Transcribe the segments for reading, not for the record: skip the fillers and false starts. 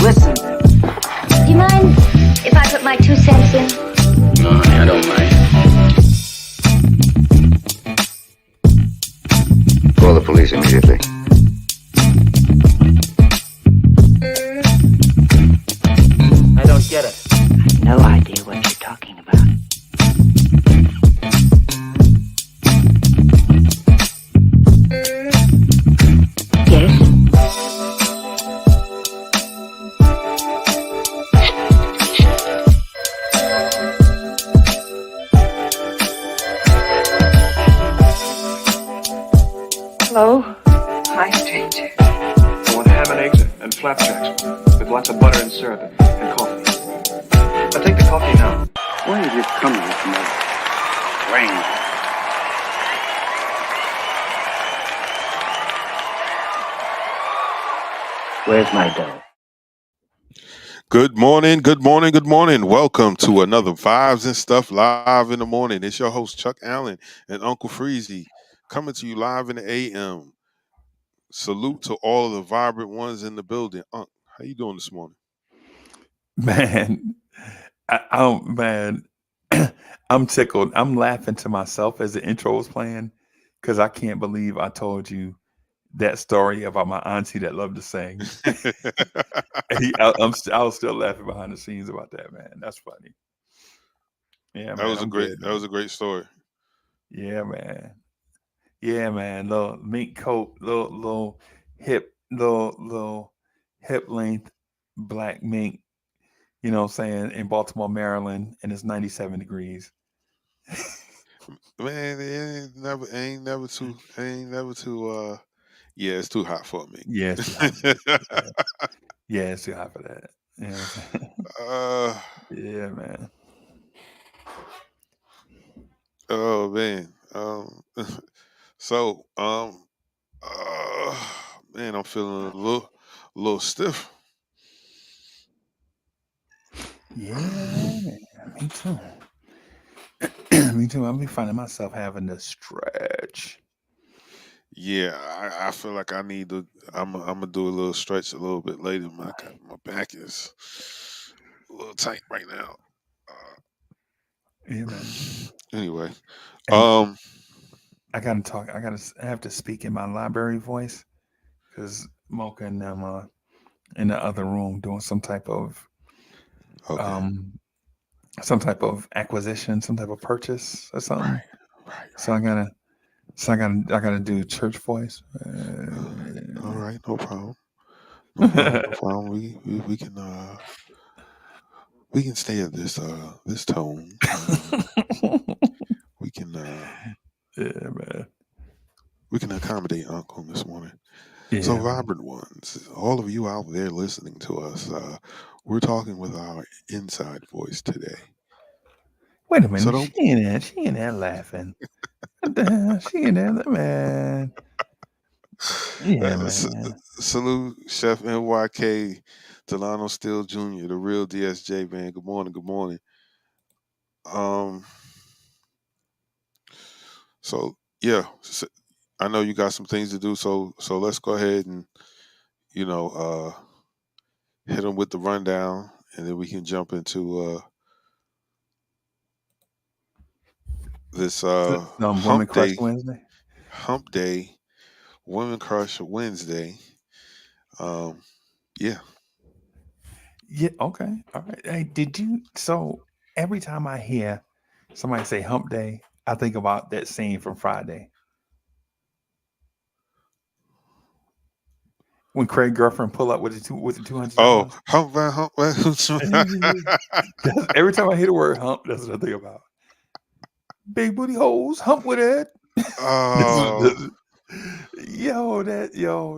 Listen. Do you mind if I put my 2 cents in? No, honey, I don't mind. Call the police immediately. I don't get it. No idea what you're talking about. Yes? Hello? Hi, stranger. I want ham and eggs and flapjacks with lots of butter and syrup and coffee. I'll take the coffee now. Why have you come here from my brain? Where's my dough? Good morning, good morning, good morning. Welcome to another Vibes and Stuff Live in the Morning. It's your host, Chuck Allen and Uncle Freezy, coming to you live in the AM. Salute to all of the vibrant ones in the building. Unc, how you doing this morning? Man, man, I'm tickled. I'm laughing to myself as the intro was playing because I can't believe I told you that story about my auntie that loved to sing. I was still laughing behind the scenes about that, man. That's funny. Yeah, man. That was a great story. Yeah, man. Yeah, man. Little mink coat, little hip length black mink. You know what I'm saying, in Baltimore, Maryland, and it's 97 degrees. Man, it ain't never too yeah, it's too hot for me. Yeah, it's too hot for that. Yeah, it's too hot for that. You know what I'm saying? Yeah, man. Oh man. So man, I'm feeling a little stiff. Yeah, man. Me too. Me too. I'll be finding myself having to stretch. Yeah, I feel like I need to. I'm gonna do a little stretch a little bit later. My back is a little tight right now. Yeah, man. Anyway, And I have to speak in my library voice because Mocha and them are in the other room doing some type of okay. Acquisition, some type of purchase or something. Right. So I gotta do church voice. All right, no problem. No problem. We can stay at this tone. We can Yeah, man. we can accommodate Uncle this morning. Yeah, So, man. vibrant ones, all of you out there listening to us, we're talking with our inside voice today. Wait a So minute. don't. She ain't there laughing. What the hell? She ain't there, man. Yeah, man. Salute Chef NYK, Delano Steele Jr., the real DSJ man. Good morning. Good morning. Um. So yeah, I know you got some things to do. So let's go ahead and you know hit them with the rundown, and then we can jump into this Woman Crush Wednesday. Hump Day, Women Crush Wednesday. Yeah. Yeah. Okay. All right. Hey, did you? So every time I hear somebody say Hump Day, I think about that scene from Friday when Craig girlfriend pull up with the $200. Oh, hump. Every time I hear the word hump, that's what I think about. Big booty hoes, hump with it. Oh,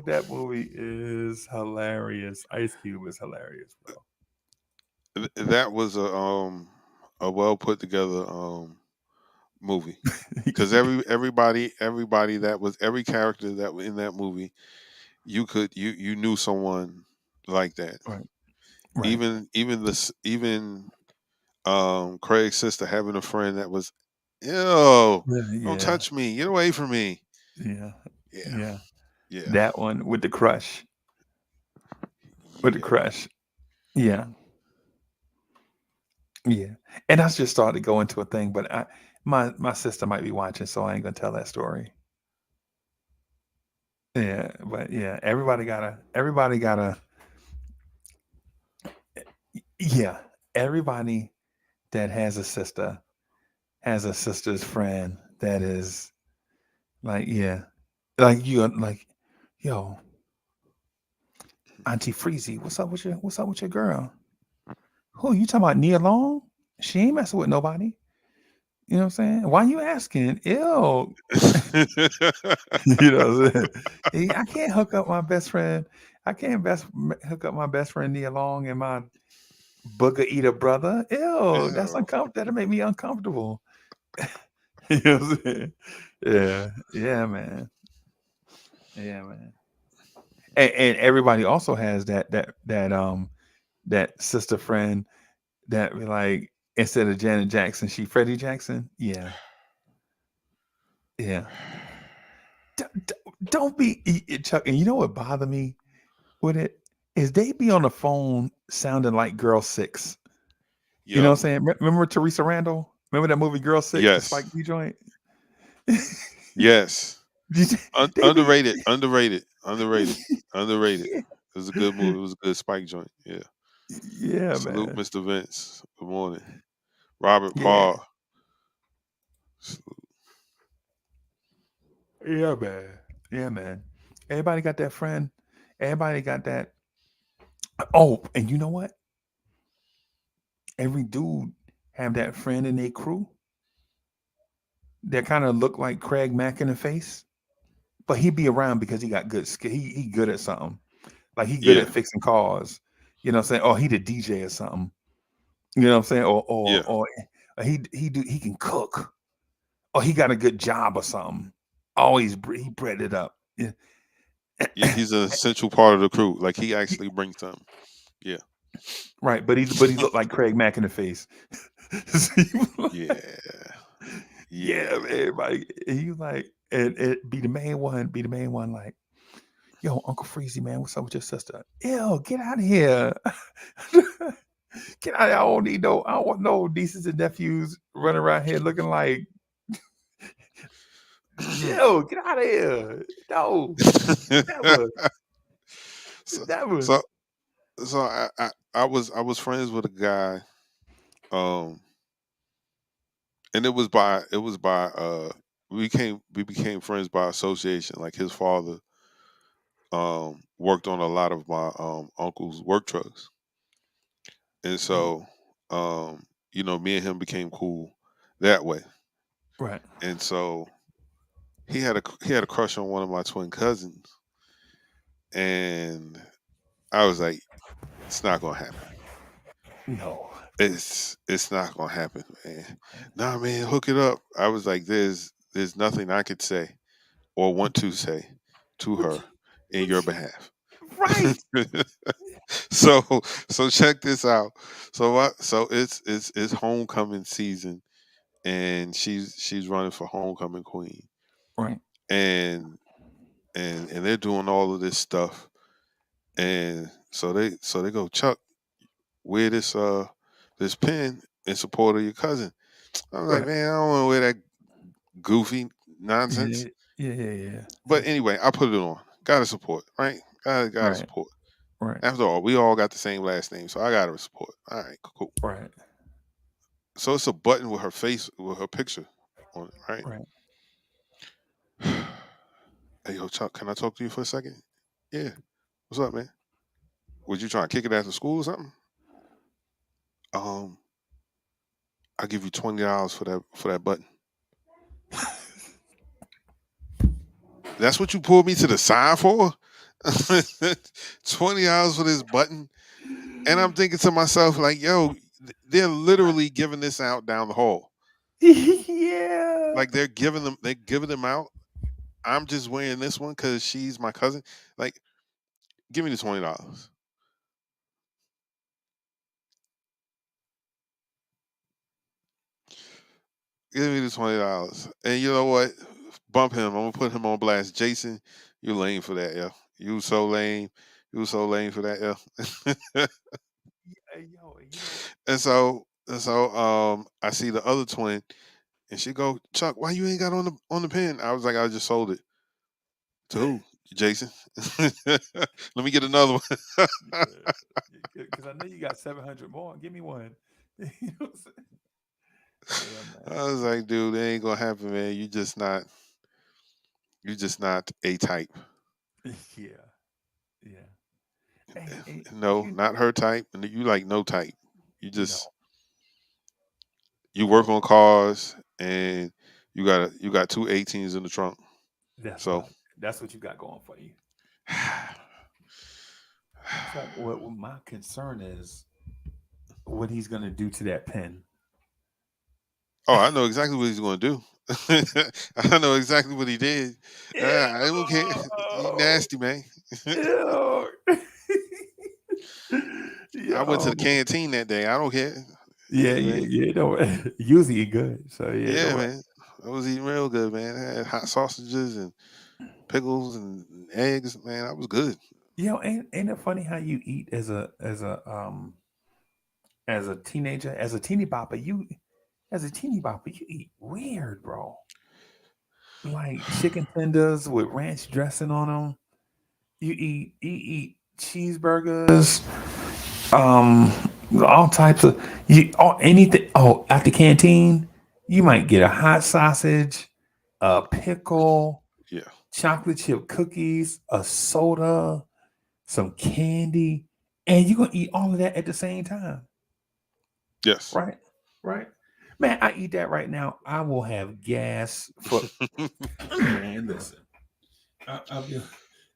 that movie is hilarious. Ice Cube is hilarious, bro. that was a well put together movie because everybody that was every character that was in that movie, you knew someone like that. Right. Even Craig's sister having a friend that was, ew, don't Yeah. touch me, get away from me. Yeah. Yeah. Yeah. Yeah. That one with the crush. With the Yeah. crush. Yeah. Yeah. And I just started to go into a thing, but my sister might be watching, so I ain't gonna tell that story. Yeah, but yeah, everybody gotta yeah, everybody that has a sister's friend that is like, yeah, like you like, yo, Auntie Freezy, what's up with your girl? Who you talking about? Nia Long? She ain't messing with nobody. You know what I'm saying? Why you asking? Ew. You know what I'm saying? I can't hook up my best friend. I can't hook up my best friend Nia Long and my booger eater brother. Ew, that's Ew. uncomfortable. That'll make me uncomfortable. You know what I'm saying? Yeah, yeah, man. Yeah, man. And everybody also has that sister friend that be like, instead of Janet Jackson, she Freddie Jackson. Yeah, yeah. Don't be Chuck. And you know what bothered me with it is they be on the phone sounding like Girl Six. You know Yup. what I'm saying? Remember Teresa Randall? Remember that movie Girl Six, the Spike Yes. Lee joint? Yes. They be Underrated. Underrated. Underrated. Underrated. yeah, It was a good movie. It was a good Spike joint. Yeah. yeah, Salute, man. Mr. Vince. Good morning. Robert Yeah, Paul. yeah, man. Yeah, man. Everybody got that friend. Everybody got that. Oh, and you know what? Every dude have that friend in their crew that kind of look like Craig Mack in the face, but he be around because he got good skill. He good at something. Like he good Yeah. at fixing cars. You know what I'm saying? Or he the DJ or something. You know what I'm saying? Yeah. Or he can cook. Or he got a good job or something. Always he bred it up. Yeah. Yeah. He's an essential part of the crew. Like he actually brings something. Yeah. Right, but he looked like Craig Mack in the face. So he was like, Yeah. yeah, Yeah. man, everybody. And he was like, and it be the main one, like, yo, Uncle Freezy, man, what's up with your sister? Ew, get out of here. Get out of here. I don't want no nieces and nephews running around here looking like, ew, get out of here. No, never, so never. so so I was friends with a guy, um, and it was by we became friends by association. Like his father worked on a lot of my uncle's work trucks, and Mm, so me and him became cool that way. right. And so he had a crush on one of my twin cousins, and I was like, it's not gonna happen. No. It's not gonna happen, man. Nah, man, hook it up. I was like, there's nothing I could say or want to say to What her you, in what your you, behalf. right. so so check this out. So it's homecoming season, and she's running for homecoming queen, Right. and and they're doing all of this stuff, and so they go, Chuck, wear this pin in support of your cousin. I was like, Right. man, I don't want to wear that goofy nonsense. Yeah. Yeah. Yeah. Yeah. But anyway, I put it on. Gotta support, right? Gotta Right. support. Right. After all, we all got the same last name, so I gotta support. All right, cool. Right. So it's a button with her face, with her picture on it, right? Right. Hey, yo, Chuck, can I talk to you for a second? Yeah. What's up, man? Was you trying to kick it after school or something? Um, I'll give you $20 for that button. That's what you pulled me to the side for? $20 for this button? And I'm thinking to myself, like, yo, they're literally giving this out down the hall. Yeah. Like they're giving them out. I'm just wearing this one because she's my cousin. Like, give me the $20. Give me the $20. And you know what? bump him. I'm gonna put him on blast. Jason, you lame for that, yeah. You so lame. You so lame for that, yeah. Hey, yo, you know, and so I see the other twin, and she go, Chuck, why you ain't got on the pen? I was like, I just sold it to who? Jason. Let me get another one. because I know you got 700 more. Give me one. You know what I'm saying? Yeah, I man. was like, dude, it ain't gonna happen, man. You just not a type. Yeah, yeah. Hey, No, you not her type, and you like no type. You no, just you work on cars, and you got two 18s in the trunk. that's So right. That's what you got going for you. Chuck, what my concern is what he's gonna do to that pen. oh, I know exactly what he's going to do. I know exactly what he did. I don't care. He Ew. nasty, man. Ew. I went to the Yo. canteen that day. I don't care. Yeah, Yeah, man. yeah, yeah. Don't usually eat good. So yeah, Yeah, don't. man. I was eating real good, man. I had hot sausages and pickles and eggs. Man, I was good. Ain't it funny how you eat as a teenager, as a teeny bopper, you eat weird, bro. Like chicken tenders with ranch dressing on them. You eat cheeseburgers, um, all types of anything. Oh, at the canteen, you might get a hot sausage, a pickle, Yeah. chocolate chip cookies, a soda, some candy, and you're gonna eat all of that at the same time, Yes. right? Right, man. I eat that right now. I will have gas for man. Listen, I, I'll be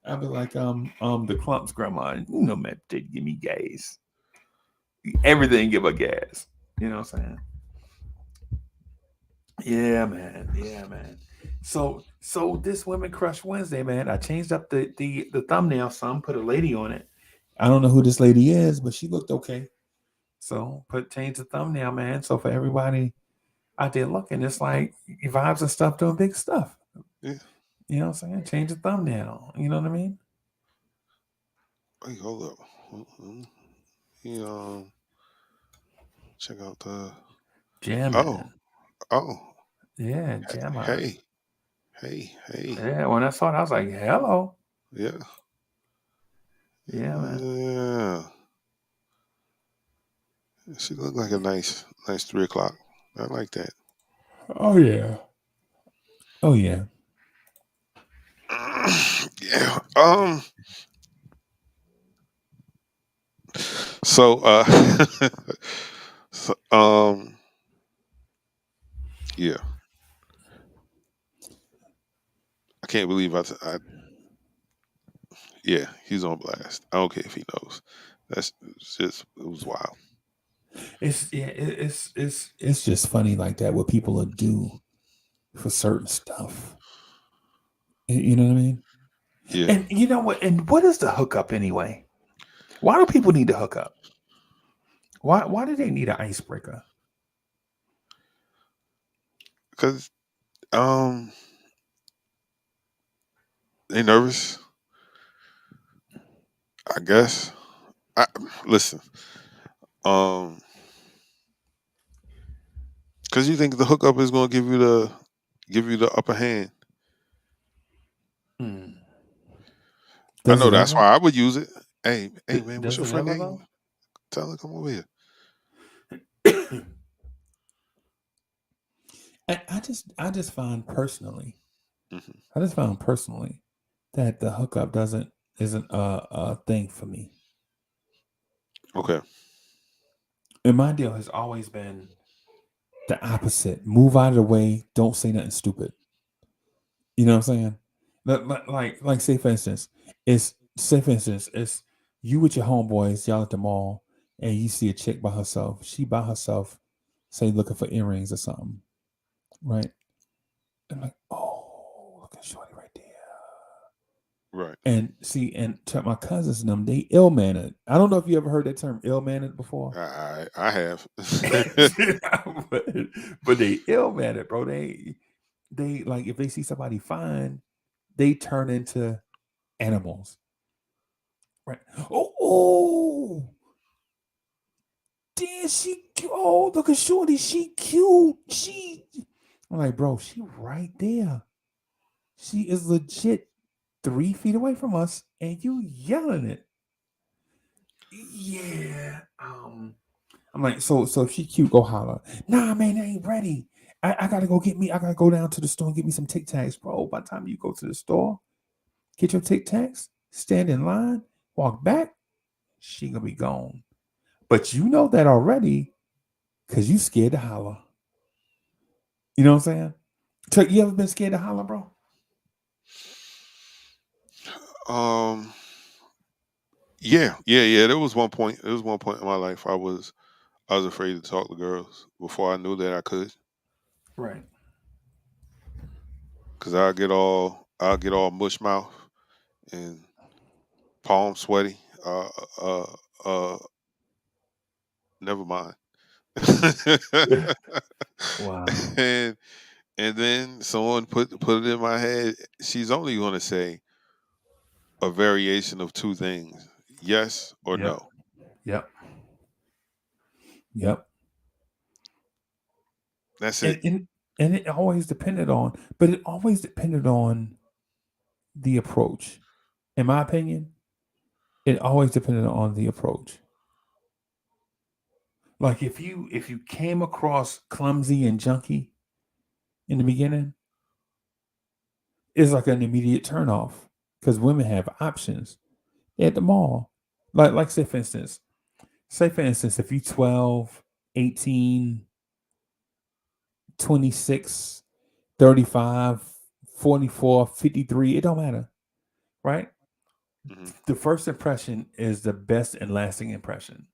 I'll be like the clumps grandma. No man, give me gas. Everything give her gas. You know what I'm saying? Yeah, man. Yeah, man. So this Women Crush Wednesday, man. I changed up the thumbnail some, put a lady on it. I don't know who this lady is, but she looked okay. So change the thumbnail, man. So for everybody out there looking, it's like vibes and stuff doing big stuff. Yeah. You know what I'm saying? Change the thumbnail. You know what I mean? Wait, hold up. You check out the. Oh, Jamming. oh. Yeah, jam on. Hey, hey. Yeah, when I saw it, I was like, hello. Yeah, Yeah, man. yeah. She looked like a nice 3 o'clock. I like that. Oh yeah. Oh yeah. Yeah. So, so, yeah. I can't believe yeah, he's on blast. I don't care if he knows. It's just it was wild. It's just funny like that what people will do for certain stuff. You know what I mean? Yeah, And you know what? And what is the hookup anyway? Why do people need to hook up? Why do they need an icebreaker? because they nervous. I guess. I listen. Um, because you think the hookup is going to give you the upper hand. Hmm. I Does know it that's ever? why I would use it. Hey man, what's Does your it friend ever name? though? Tell her come over here. I just find personally, Hmm. I just found personally that the hookup isn't a thing for me. Okay. And my deal has always been the opposite. Move out of the way. Don't say nothing stupid. You know what I'm saying? Like say for instance, it's you with your homeboys, y'all at the mall, and you see a chick by herself. She by herself, say looking for earrings or something, right? I'm like, oh, look at Shorty right there. Right. And see, and to my cousins and them, they ill mannered. I don't know if you ever heard that term ill mannered before. I have. but, but they ill mannered, bro. they like if they see somebody fine, they turn into animals. Right. Oh, damn, she oh, look at Shorty, she cute. I'm like, bro, she right there. She is legit 3 feet away from us, and you yelling it. Yeah. I'm like, so if she cute, go holler. Nah, man, I ain't ready. I gotta go get me. I gotta go down to the store and get me some Tic Tacs, bro. By the time you go to the store, get your Tic Tacs, stand in line, walk back, she gonna be gone. But you know that already, cause you scared to holler. You know what I'm saying? Chuck, you ever been scared to holler, bro? Um, yeah. There was one point. There was one point in my life I was afraid to talk to girls before I knew that I could, Right. cause I'll get all mush mouth and palm sweaty. Uh, uh, never mind. Wow. and and then someone put it in my head. She's only going to say a variation of two things: yes or Yep. no. Yep. Yep. That's it. And it always depended on, but it always depended on the approach. In my opinion, it always depended on the approach. Like if you came across clumsy and junky in the beginning, it's like an immediate turnoff because women have options at the mall. Like say for instance, if you 12, 18, 26, 35, 44, 53, it don't matter, right? Hmm. The first impression is the best and lasting impression,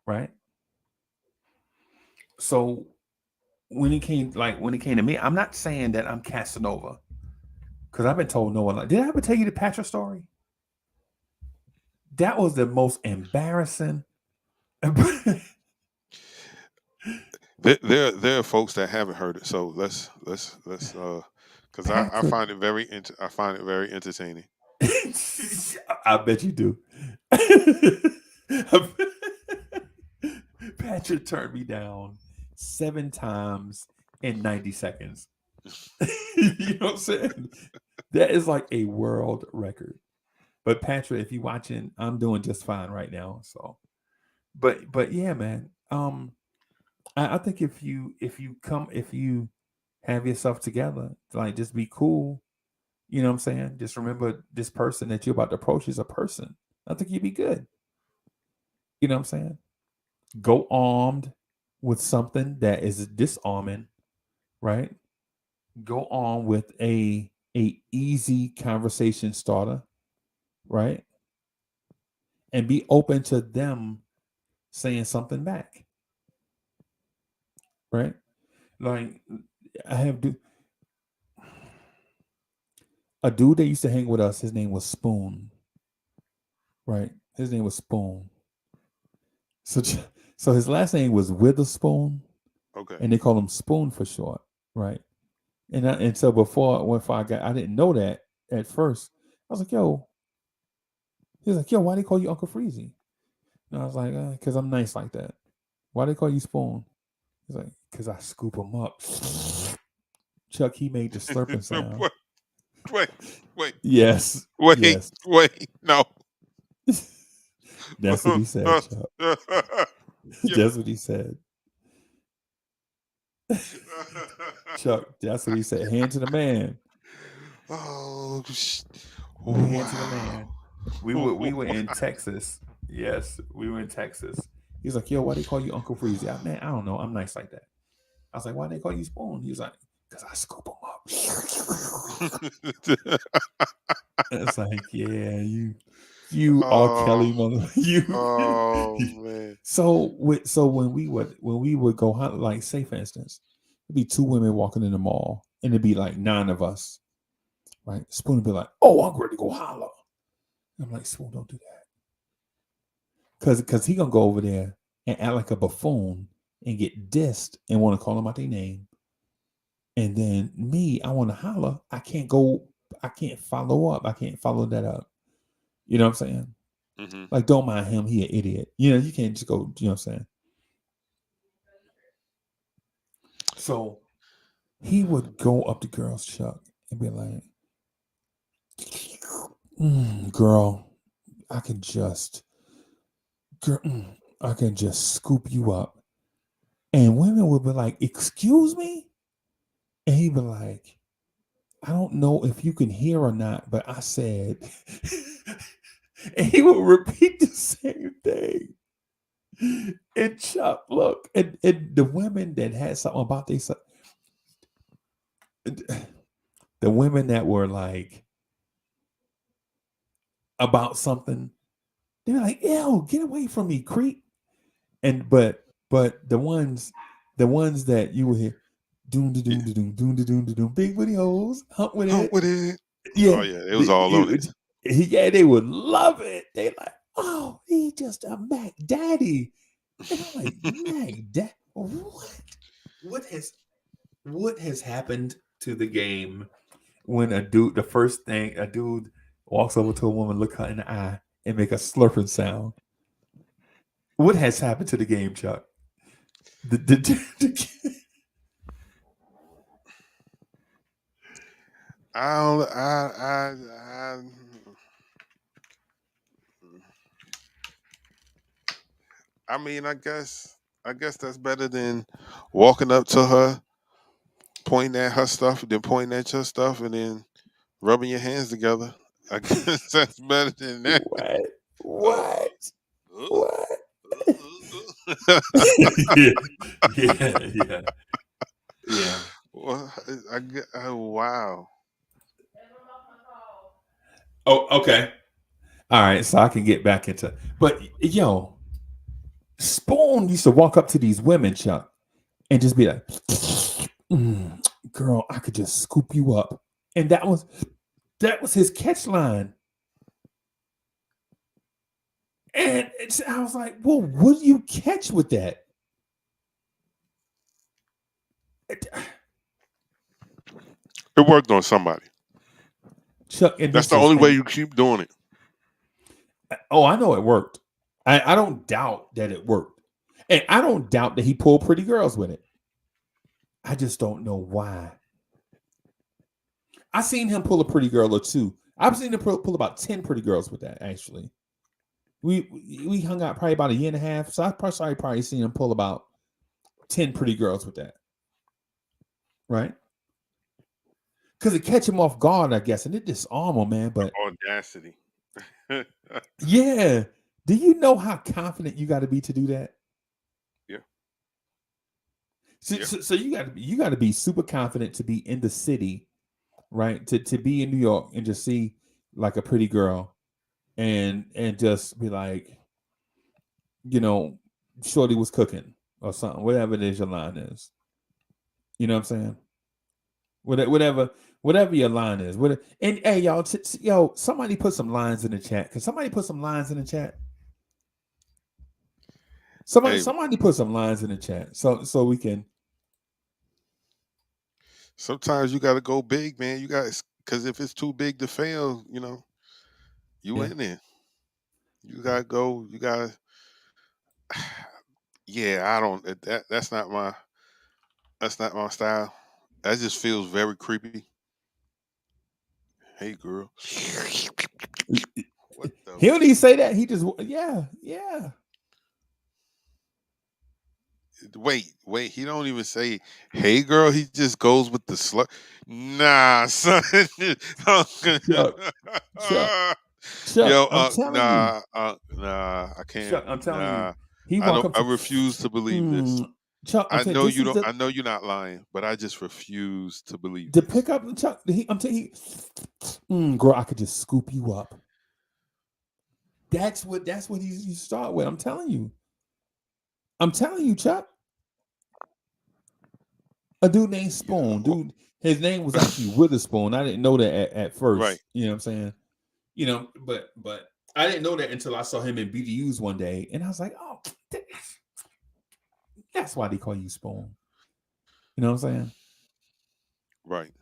right? So when it came to me, I'm not saying that I'm Casanova because I've been told no one. Like, did I ever tell you the Patrick story? That was the most embarrassing. There are folks that haven't heard it, so let's because I Patrick. find it I find it very entertaining. I bet you do. Patrick turned me down 7 times in 90 seconds. You know what I'm saying? That is like a world record. But Patrick, if you're watching, I'm doing just fine right now. So, but yeah, man. I think if you have yourself together, like just be cool. You know what I'm saying? Just remember this person that you're about to approach is a person. I think you'd be good. You know what I'm saying? Go armed with something that is disarming, right? Go on with a easy conversation starter, right? And be open to them saying something back, right? Like I have a dude that used to hang with us. His name was Spoon, right? His name was Spoon. So so his last name was Witherspoon, Okay. and they call him Spoon for short, right? And so before I got, I didn't know that at first. I was like, yo, he was like, yo, why they call you Uncle Freezy? And I was like, because I'm nice like that. Why they call you Spoon? He's like, because I scoop them up. Chuck, he made the slurping sound. wait, wait, wait, Yes, wait, yes. wait. No. That's what he said, Chuck. Yeah. That's what he said. Chuck, that's what he said. Hand to the man. Oh, Hand to the wow. man. We were in Texas. Yes, we were in Texas. He's like, yo, why they call you Uncle Freezy? Man, I don't know. I'm nice like that. I was like, why they call you Spoon? He was like, because I scoop them up. It's like, yeah, you R. Oh, Kelly mother. You. oh man. So when we would go hunt, like say for instance, it'd be two women walking in the mall, and it'd be like 9 of us, right? Spoon would be like, "Oh, I'm ready to go holler." I'm like, Spoon, don't do that, because he gonna go over there and act like a buffoon and get dissed and want to call them out their name. And then me, I want to holler. I can't go. I can't follow up. I can't follow that up. You know what I'm saying? Mm-hmm. Like, don't mind him. He an idiot. You know, you can't just go. You know what I'm saying? So he would go up to girls, Chuck, and be like, "Girl, I can just, I can just scoop you up." And women would be like, "Excuse me," and he'd be like, "I don't know if you can hear or not, but I said," and he would repeat the same thing. And Chuck, look, and the women that had something about themselves, the women that were like about something, they're like, "Ew, get away from me, creep." And but the ones that you would hear, doom da Yeah. doom da doom doom da doom da doom, big booty hoes, hump with Hump it. with it. Yeah, Oh yeah, it was all on it. yeah, they would love it. They like, "Oh, he just a Mac Daddy," and I'm like, "Mac Daddy, what? What has happened to the game when the first thing a dude walks over to a woman, look her in the eye, and make a slurping sound? What has happened to the game, Chuck? I don't. I mean, I guess that's better than walking up to her, pointing at her stuff, then pointing at your stuff, and then rubbing your hands together. I guess that's better than that. What? Uh, What? uh, What? uh. yeah, yeah. Yeah. Well, oh, wow. Oh, okay. All right. So I can get back into, but yo, Spoon used to walk up to these women, Chuck, and just be like, "Girl, I could just scoop you up," and that was his catch line. And I was like, "Well, what do you catch with that?" It worked on somebody. Chuck, and That's this the is, only way and you keep doing it. oh, I know it worked. I don't doubt that it worked, and I don't doubt that he pulled pretty girls with it. I just don't know why. I seen him pull a pretty girl or two. I've seen him pull about 10 pretty girls with that. Actually, we hung out probably about a year and a half, so I probably seen him pull about 10 pretty girls with that, right? Because it catch him off guard, I guess, and it disarm him, man. But Audacity. yeah, do you know how confident you got to be to do that? Yeah. So, Yeah. so you got to be super confident to be in the city, right? To be in New York and just see like a pretty girl, and just be like, you know, Shorty was cooking or something, whatever it is your line is. You know what I'm saying? Whatever your line is. And hey, y'all, yo, somebody put some lines in the chat. Can somebody put some lines in the chat? Hey, Somebody put some lines in the chat so we can. sometimes you got to go big, man. You got because if it's too big to fail, you Yeah. in there. You gotta go. You gotta. Yeah, I don't. That's not my style. That just feels very creepy. Hey, girl. What the? He don't even say that. He just yeah. Wait. He don't even say, "Hey, girl." He just goes with the slut. Nah, son. Chuck, Chuck, Chuck. Yo, I'm telling you, nah. I can't. Chuck. I'm telling you. Nah, He I walk don't. up I to refuse to believe this. Chuck. I'm I telling know you, this you is don't. I know you're not lying, but I just refuse to believe the this. pickup. Chuck. I'm telling you, girl, I could just scoop you up. That's what you start with. I'm telling you. I'm telling you, Chuck. A dude named Spoon. Yo. Dude, his name was actually Witherspoon. I didn't know that at Right. first. You know what I'm saying? But I didn't know that until I saw him in BDUs one day, and I was like, oh, that's why they call you Spoon. You know what I'm saying? Right.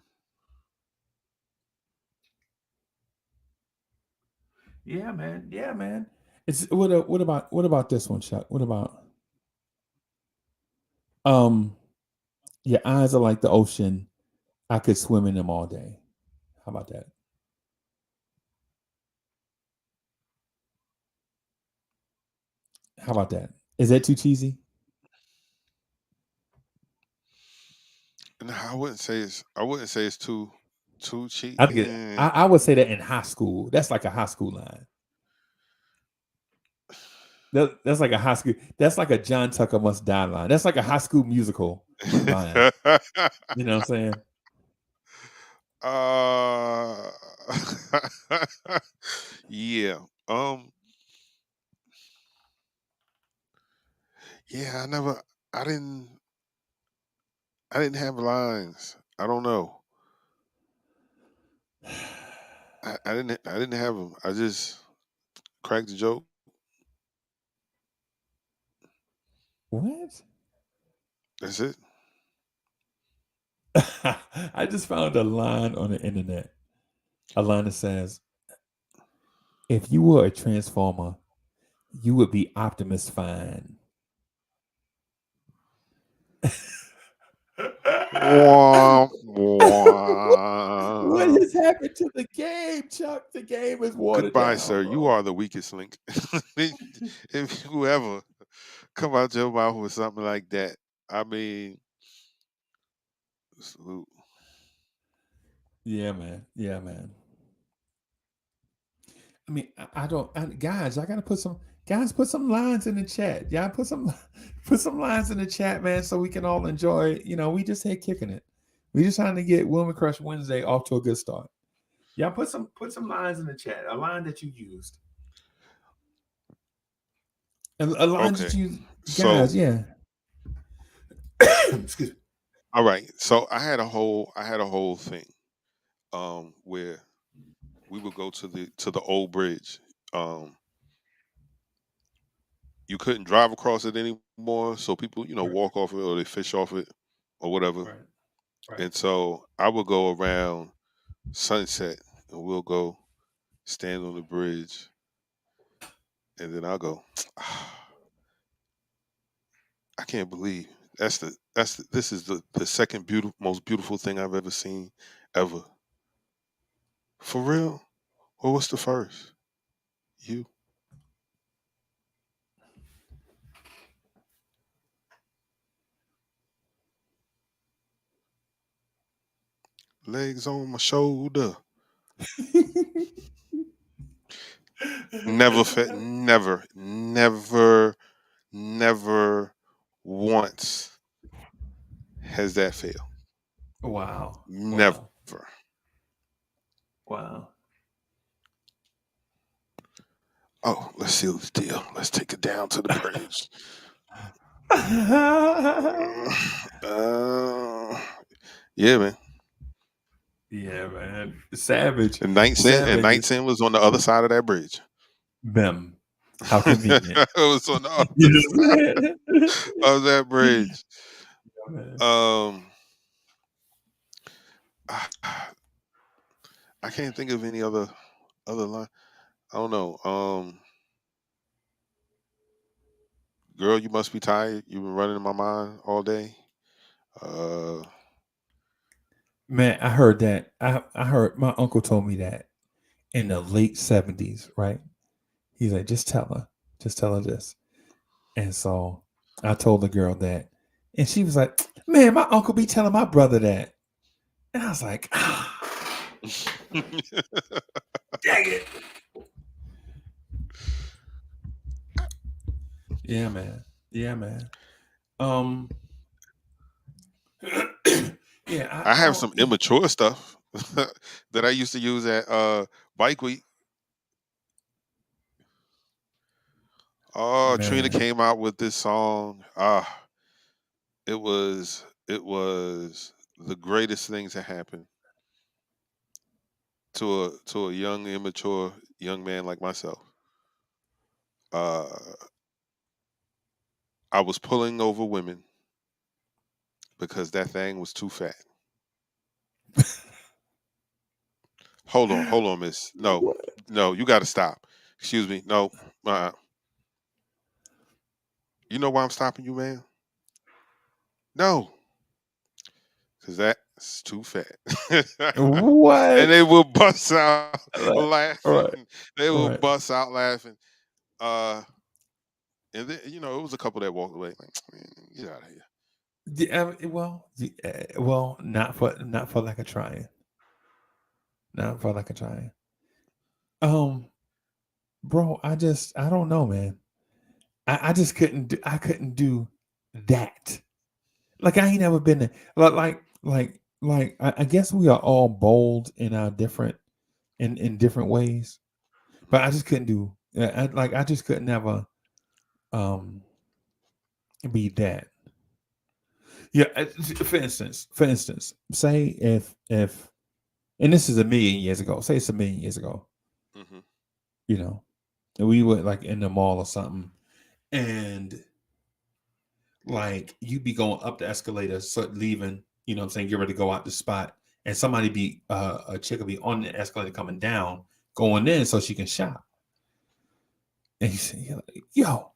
Yeah, man. Yeah, man. It's what about this one, Chuck? What about um your eyes are like the ocean. I could swim in them all day. How about that? How about that? Is that too cheesy? No, I wouldn't say it's too cheap. I think I would say that in high school. That's like a high school line. That's like a high school. That's like a John Tucker Must Die line. That's like a high school musical line. You know what I'm saying? uh yeah. Yeah, I didn't I didn't have lines. I don't know. I didn't have them. I just cracked the joke. What? That's it. I just found a line on the internet. A line that says, "If you were a transformer, you would be Optimus Fine." Wah, What wah. has happened to the game, Chuck? The game is watered Goodbye, down, sir. You bro. are the weakest link. If you ever come out your mouth with something like that, I mean, salute. Yeah, man. Yeah, man. I mean, guys. I gotta put some lines in the chat. Yeah, put some put some lines in the chat, man, so we can all enjoy. We just had kicking it. We just trying to get Woman Crush Wednesday off to a good start. Yeah, put some lines in the chat. A line that you used, a line that Okay. you guys. So, Yeah. Excuse me. all right. So I had a whole thing where we would go to the old bridge. Um you couldn't drive across it anymore, so people, Right, walk off it or they fish off it or whatever. right, right. And so I would go around sunset and we'll go stand on the bridge and then I'll go, I can't believe this is the second most beautiful thing I've ever seen ever. For real? Well, what's the first? You. Legs on my shoulder. Never, never once has that failed. Wow, Never. wow, wow. Oh, let's seal the deal. Let's take it down to the bridge. Uh, yeah, man. Yeah, man. Savage, And 19 and savage. 19 was on the other side of that bridge. Them. How convenient. It was on the You other know what side I'm of that saying? bridge. Yeah, man. Um, I, I can't think of any other line. I don't know. Girl, you must be tired. You've been running in my mind all day. Uh, Man, I heard that. I heard my uncle told me that in the late 70s, right? He's like, just tell her this. And so I told the girl that. And she was like, man, my uncle be telling my brother that. And I was like, dang it. Yeah, man. Yeah, man. Um, yeah, I I have don't. some immature stuff that I used to use at Bike Week. Oh, Trina Man, came out with this song. It was the greatest thing to happen to a young, immature young man like myself. Uh, I was pulling over women because that thing was too fat. Hold on, Miss. No, What? no, you got to stop. Excuse me. No, uh, you know why I'm stopping you, man? No, because that's too fat. And they What? will bust out Like, all right, laughing. They all will right. bust out laughing. Uh, and then, it was a couple that walked away. Like, man, get out of here. Well, not for lack of trying. Not for lack of trying. Um, bro, I don't know, man. I just couldn't do that. Like I ain't never been there. I guess we are all bold in our different in different ways, but I just couldn't do. I just could never um be that. Yeah. For instance, say if and this is a million years ago. Say it's a million years ago. Hmm. You know, and we were like in the mall or something, and like you be going up the escalator, so leaving, what I'm saying, get ready to go out the spot, and somebody be a chick will be on the escalator coming down, going in so she can shop. And you say, yo,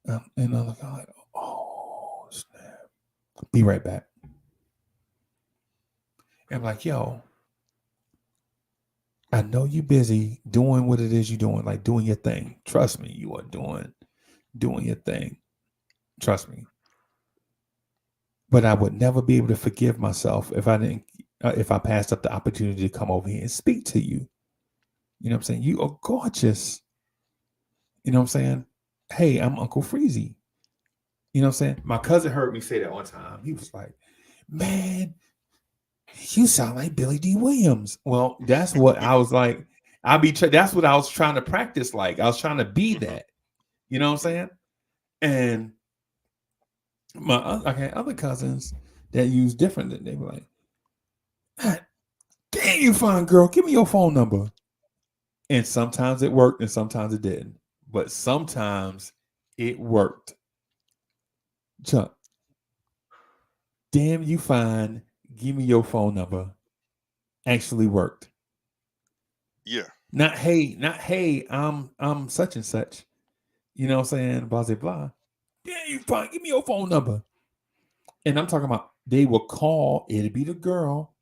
and I'm like, oh snap. Be right back. And I'm like, yo, I know you busy doing what it is you're doing, like doing your thing. Trust me, you are doing your thing. Trust me. But I would never be able to forgive myself if I passed up the opportunity to come over here and speak to you. You know what I'm saying? You are gorgeous. You know what I'm saying? Hey, I'm Uncle Freezy. You know what I'm saying? My cousin heard me say that one time. He was like, man, you sound like Billy D. Williams. Well, that's what I was like. That's what I was trying to practice like. I was trying to be Hmm. that. You know what I'm saying? And I had other cousins that used different. They were like, "Ah, damn, you fine girl. Give me your phone number." And sometimes it worked and sometimes it didn't. But sometimes it worked. Chuck, damn, you fine. Give me your phone number. Actually worked. Yeah. Not hey, I'm such and such. You know what I'm saying? Blah blah blah. Damn, you fine. Give me your phone number. And I'm talking about they would call, it'd be the girl.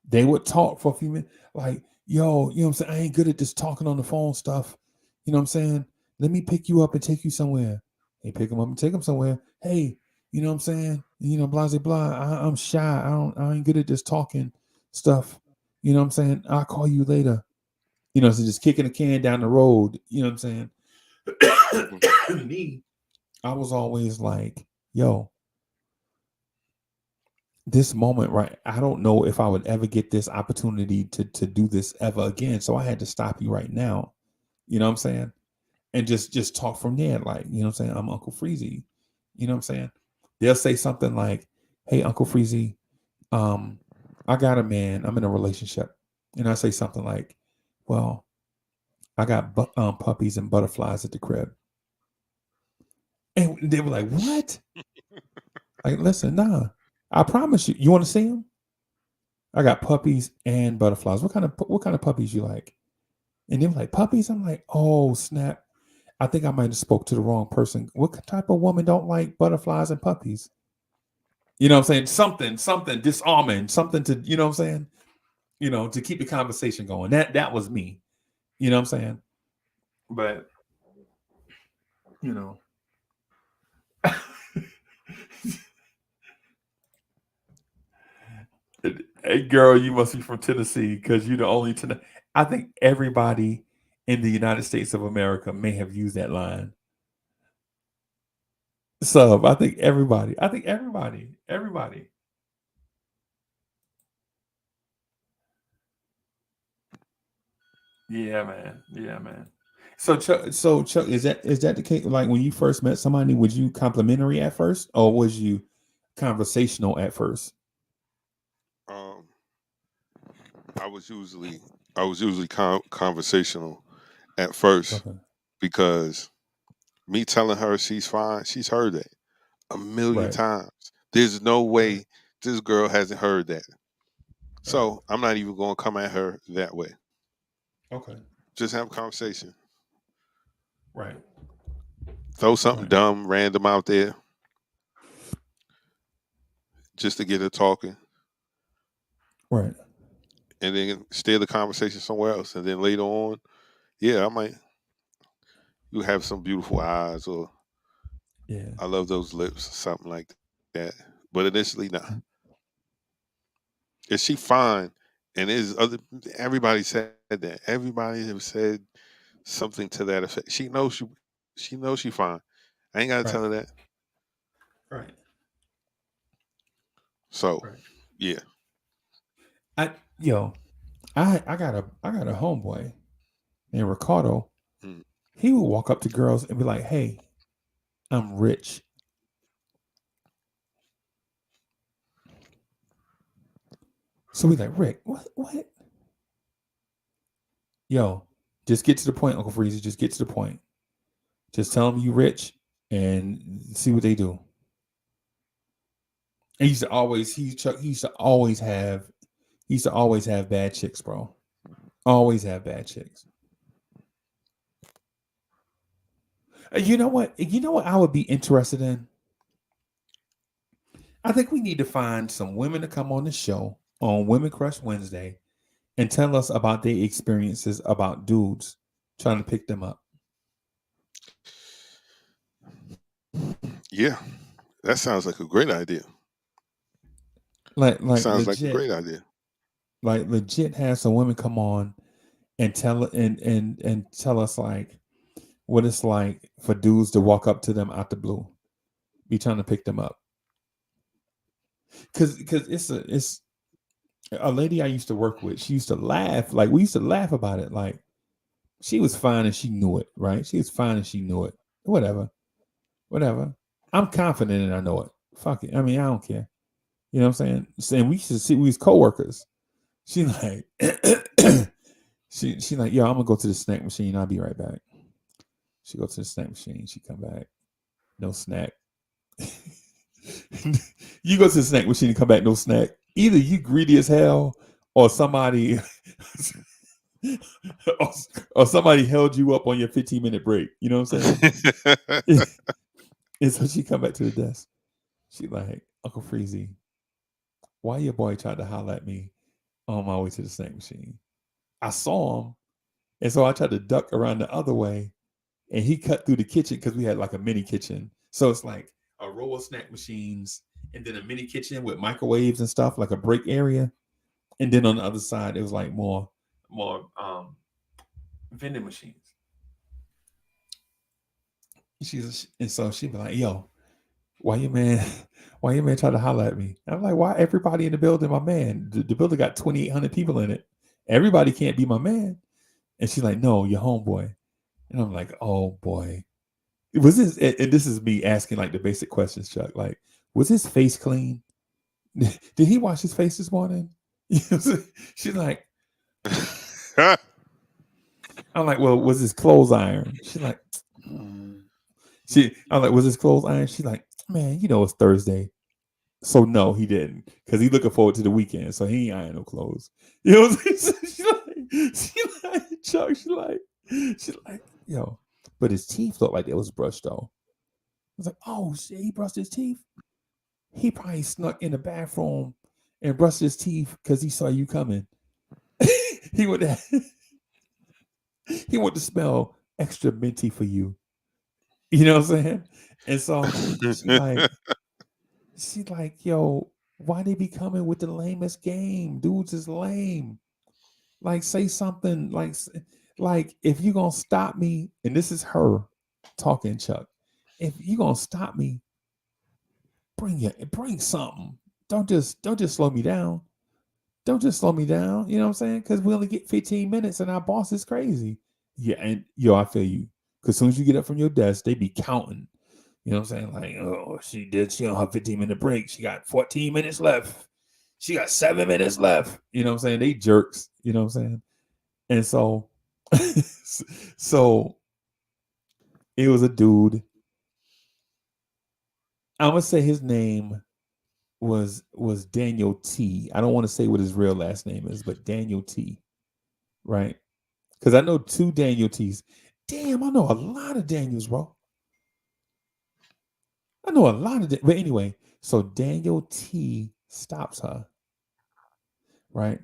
They would talk for a few minutes, like, yo, you know what I'm saying? I ain't good at this talking on the phone stuff. You know what I'm saying? Let me pick you up and take you somewhere. They pick them up and take them somewhere. Hey, you know what I'm saying? Blah, blah, blah. I'm shy. I ain't good at this talking stuff. You know what I'm saying? I'll call you later. So just kicking a can down the road. You know what I'm Hmm. saying? Me, I was always like, yo, this moment, right? I don't know if I would ever get this opportunity to do this ever again. So I had to stop you right now. You know what I'm saying? And just talk from there. Like, you know what I'm saying? I'm Uncle Freezy. You know what I'm saying? They'll say something like, hey, Uncle Freezy, um, I got a man, I'm in a relationship. And I say something like, well, I got puppies and butterflies at the crib. And they were like, what? Like, listen, nah. I promise you. You want to see them? I got puppies and butterflies. What kind of puppies you like? And they were like, puppies? I'm like, oh snap. I think I might have spoke to the wrong person. What type of woman don't like butterflies and puppies? You know what I'm saying? Something disarming, something to, you know what I'm saying? To keep the conversation going. That was me. You know what I'm saying? But, you know. Hey girl, you must be from Tennessee because you're the only I think everybody in the United States of America may have used that line. Sub. I think everybody. Everybody. Yeah, man. Yeah, man. So Chuck, is that the case? Like when you first met somebody, was you complimentary at first, or was you conversational at first? Um, I was usually conversational at first Okay. because me telling her she's fine, she's heard that a million Right. times. There's no Right. way this girl hasn't heard that. Right. So I'm not even going to come at her that way. Okay. Just have a conversation. Right. Throw something Right. dumb, random out there just to get her talking, Right. and then steer the conversation somewhere else. And then later on, yeah, I might, you have some beautiful eyes, or Yeah. I love those lips, or something like that. But initially, nah. Is she fine? And is other everybody said that. Everybody have said something to that effect. She knows she fine. I ain't gotta Right. tell her that. Right. So Right. yeah. I yo, I got a homeboy named Ricardo. Mm. He would walk up to girls and be like, "Hey, I'm rich." So we like, Rick, what? What? Yo, just get to the point, Uncle Freezy. Just get to the point. Just tell them you rich and see what they do. And he used to always have bad chicks, bro. Always have bad chicks. You know what? You know what I would be interested in? I think we need to find some women to come on the show on Women Crush Wednesday and tell us about their experiences about dudes trying to pick them up. Yeah. That sounds like a great idea. Like Sounds like a legit, great idea. like legit have some women come on and tell us like what it's like for dudes to walk up to them out the blue, be trying to pick them up. Cause it's a lady I used to work with. She used to laugh. Like we used to laugh about it. Like she was fine and she knew it, right? She was fine and she knew it. Whatever. Whatever. I'm confident and I know it. Fuck it. I mean, I don't care. You know what I'm saying? Saying we should see we was co-workers. She like she like, yo, I'm gonna go to the snack machine. I'll be right back. She go to the snack machine. She come back. No snack. You go to the snack machine and come back, no snack. Either you greedy as hell or somebody or, or somebody held you up on your 15-minute break. You know what I'm saying? And so she come back to the desk. She like, Uncle Freezy, why your boy tried to holler at me on my way to the snack machine? I saw him, and so I tried to duck around the other way, and he cut through the kitchen because we had like a mini kitchen. So it's like a row of snack machines, and then a mini kitchen with microwaves and stuff, like a break area. And then on the other side, it was like more vending machines. And so she'd be like, yo, why your man try to holler at me? I'm like, why everybody in the building my man? The building got 2,800 people in it. Everybody can't be my man. And she's like, no, your homeboy. And I'm like, oh boy. Was this, and this is me asking like the basic questions, Chuck. Like, was his face clean? Did he wash his face this morning? She's like, I'm like, well, was his clothes iron? She's like, I'm like, was his clothes iron? She's like, man, you know it's Thursday. So no, he didn't. Because he's looking forward to the weekend. So he ain't iron no clothes. You know what I'm saying? She like, Chuck, she's like, yo, but his teeth look like they was brushed though. I was like, oh shit, he brushed his teeth. He probably snuck in the bathroom and brushed his teeth because he saw you coming. he would he wanted to smell extra minty for you. You know what I'm saying? And so she's like, yo, why they be coming with the lamest game? Dudes is lame. Like, say something like if you gonna stop me, and this is her talking, Chuck. If you gonna stop me, bring something. Don't just slow me down. Don't just slow me down. You know what I'm saying? Because we only get 15 minutes and our boss is crazy. Yeah, and yo, I feel you. Because as soon as you get up from your desk, they be counting. You know what I'm saying? Like, oh, she on her 15-minute break. She got 14 minutes left. She got 7 minutes left. You know what I'm saying? They jerks. You know what I'm saying? And so, so it was a dude. I'm gonna say his name was Daniel T. I don't want to say what his real last name is, but Daniel T. Right? Because I know 2 Daniel T's. Damn, I know a lot of Daniels, bro. I know a lot of but anyway, so Daniel T stops her, right?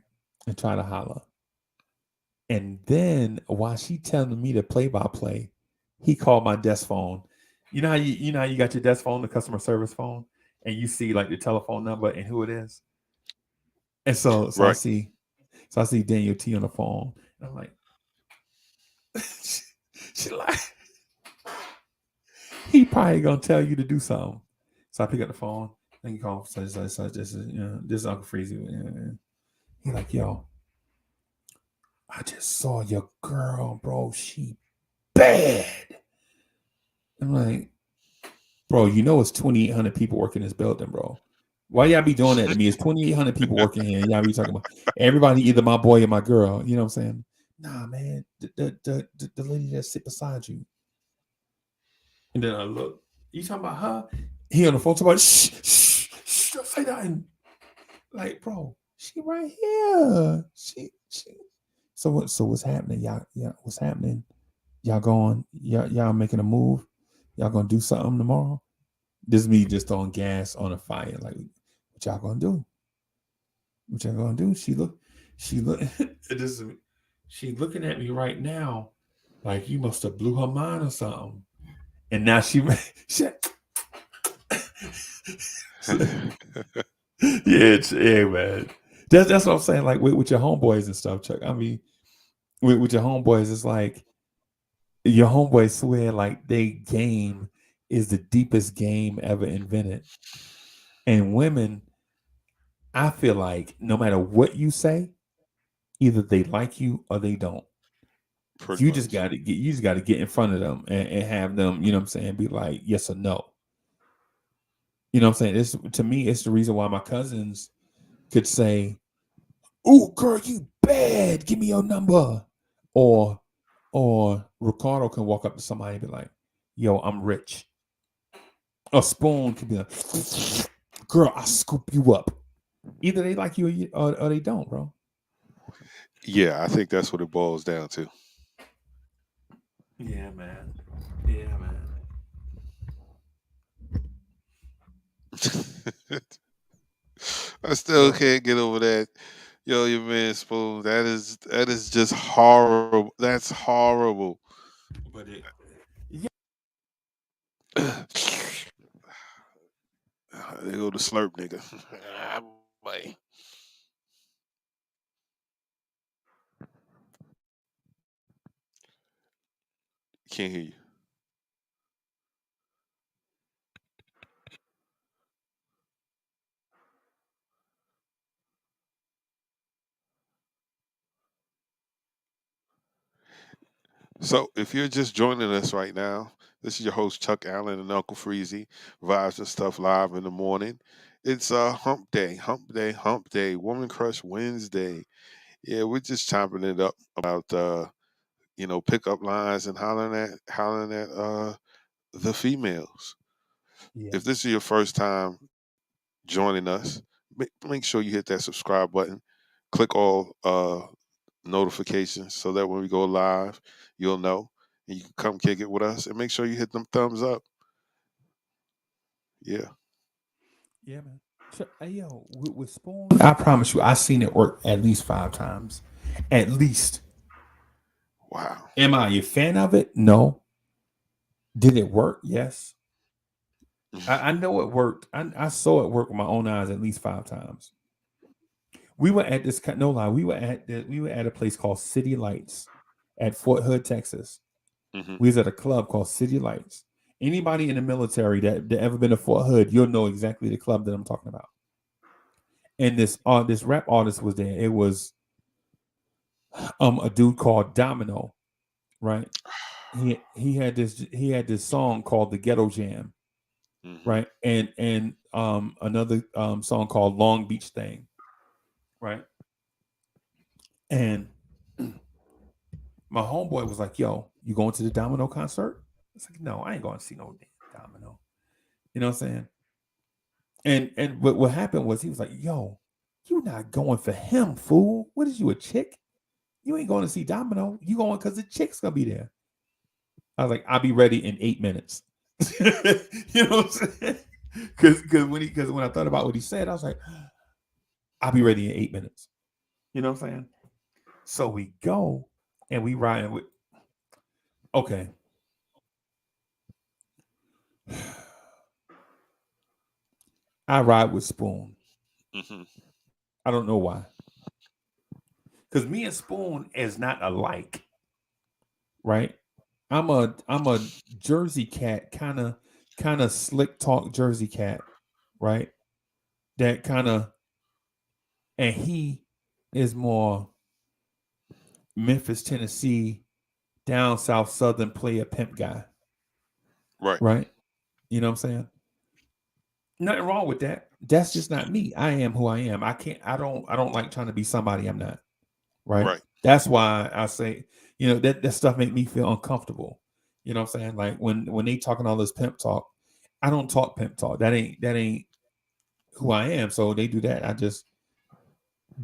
And try to holler. And then while she telling me to play by play, he called my desk phone. You know how you got your desk phone, the customer service phone, and you see like the telephone number and who it is. And so Right. I see Daniel T on the phone. And I'm like, she like, he probably gonna tell you to do something. So I pick up the phone and you call such this is this is Uncle Freezy. He like, yo, I just saw your girl, bro. She bad. I'm like, bro, you know it's 2,800 people working in this building, bro. Why y'all be doing that to me? It's 2,800 people working here. Y'all be talking about everybody, either my boy or my girl. You know what I'm saying? Nah, man, the lady that sit beside you. And then I look. You talking about her? He on the phone talking about shh, don't say that. And like, bro, she right here. She. So what's happening? Y'all, what's happening? Y'all making a move? Y'all gonna do something tomorrow? This is me just throwing gas on a fire. Like, what y'all gonna do? What y'all gonna do? She look. This is she looking at me right now, like you must have blew her mind or something. And now she yeah, man. That's what I'm saying. Like with your homeboys and stuff, Chuck. I mean, with your homeboys, it's like your homeboys swear like they game is the deepest game ever invented. And women, I feel like no matter what you say, either they like you or they don't. Pretty You just much. gotta get in front of them and have them, you know what I'm saying, be like yes or no. You know what I'm saying? It's to me, it's the reason why my cousins could say, "Oh, girl, you bad. Give me your number." Or Ricardo can walk up to somebody and be like, "Yo, I'm rich." A Spoon could be like, "Girl, I scoop you up." Either they like you or they don't, bro. Yeah, I think that's what it boils down to. Yeah, man. Yeah, man. I still Well, can't get over that. Yo, your man Spoon. That is just horrible. That's horrible. but it, They go to slurp nigga. Ah, boy. Can't hear you. So, if you're just joining us right now, this is your host Chuck Allen and Uncle Freezy, Vibes and Stuff live in the morning. It's Hump Day, Hump Day, Hump Day, Woman Crush Wednesday. Yeah, we're just chopping it up about pickup lines and hollering at the females. yeah, If this is your first time joining us, make sure you hit that subscribe button, click all notifications so that when we go live, you'll know and you can come kick it with us. And make sure you hit them thumbs up. Yeah. yeah, man. So, hey, yo, with Spoon, I promise you, I've seen it work at least 5 times. At least. Wow. Am I a fan of it? No. Did it work? Yes. I know it worked. I saw it work with my own eyes at least 5 times. We were at this no lie. We were at a place called City Lights at Fort Hood, Texas. Hmm. We was at a club called City Lights. Anybody in the military that ever been to Fort Hood, you'll know exactly the club that I'm talking about. And this rap artist was there. It was a dude called Domino, right? He had this song called the Ghetto Jam, Hmm. right? And another song called Long Beach Thing, right? And my homeboy was like, "Yo, you going to the Domino concert?" I was like, "No, I ain't going to see no damn Domino." You know what I'm saying? And what happened was he was like, "Yo, you not going for him, fool? What is you, a chick? You ain't going to see Domino. You going because the chick's gonna be there." I was like, "I'll be ready in 8 minutes." You know what I'm saying? Because when I thought about what he said, I was like, "I'll be ready in 8 minutes." You know what I'm saying? So we go and we ride with. Okay. I ride with Spoon. Hmm. I don't know why. Because me and Spoon is not alike, right? I'm a Jersey cat, kind of slick talk Jersey cat, right? That kind of, and he is more Memphis, Tennessee, down south southern player pimp guy, Right. right? You know what I'm saying? Nothing wrong with that. That's just not me. I am who I am. I don't like trying to be somebody I'm not. Right. Right. That's why I say, that stuff make me feel uncomfortable. You know what I'm saying? Like when they talking all this pimp talk, I don't talk pimp talk. That ain't who I am. So they do that. I just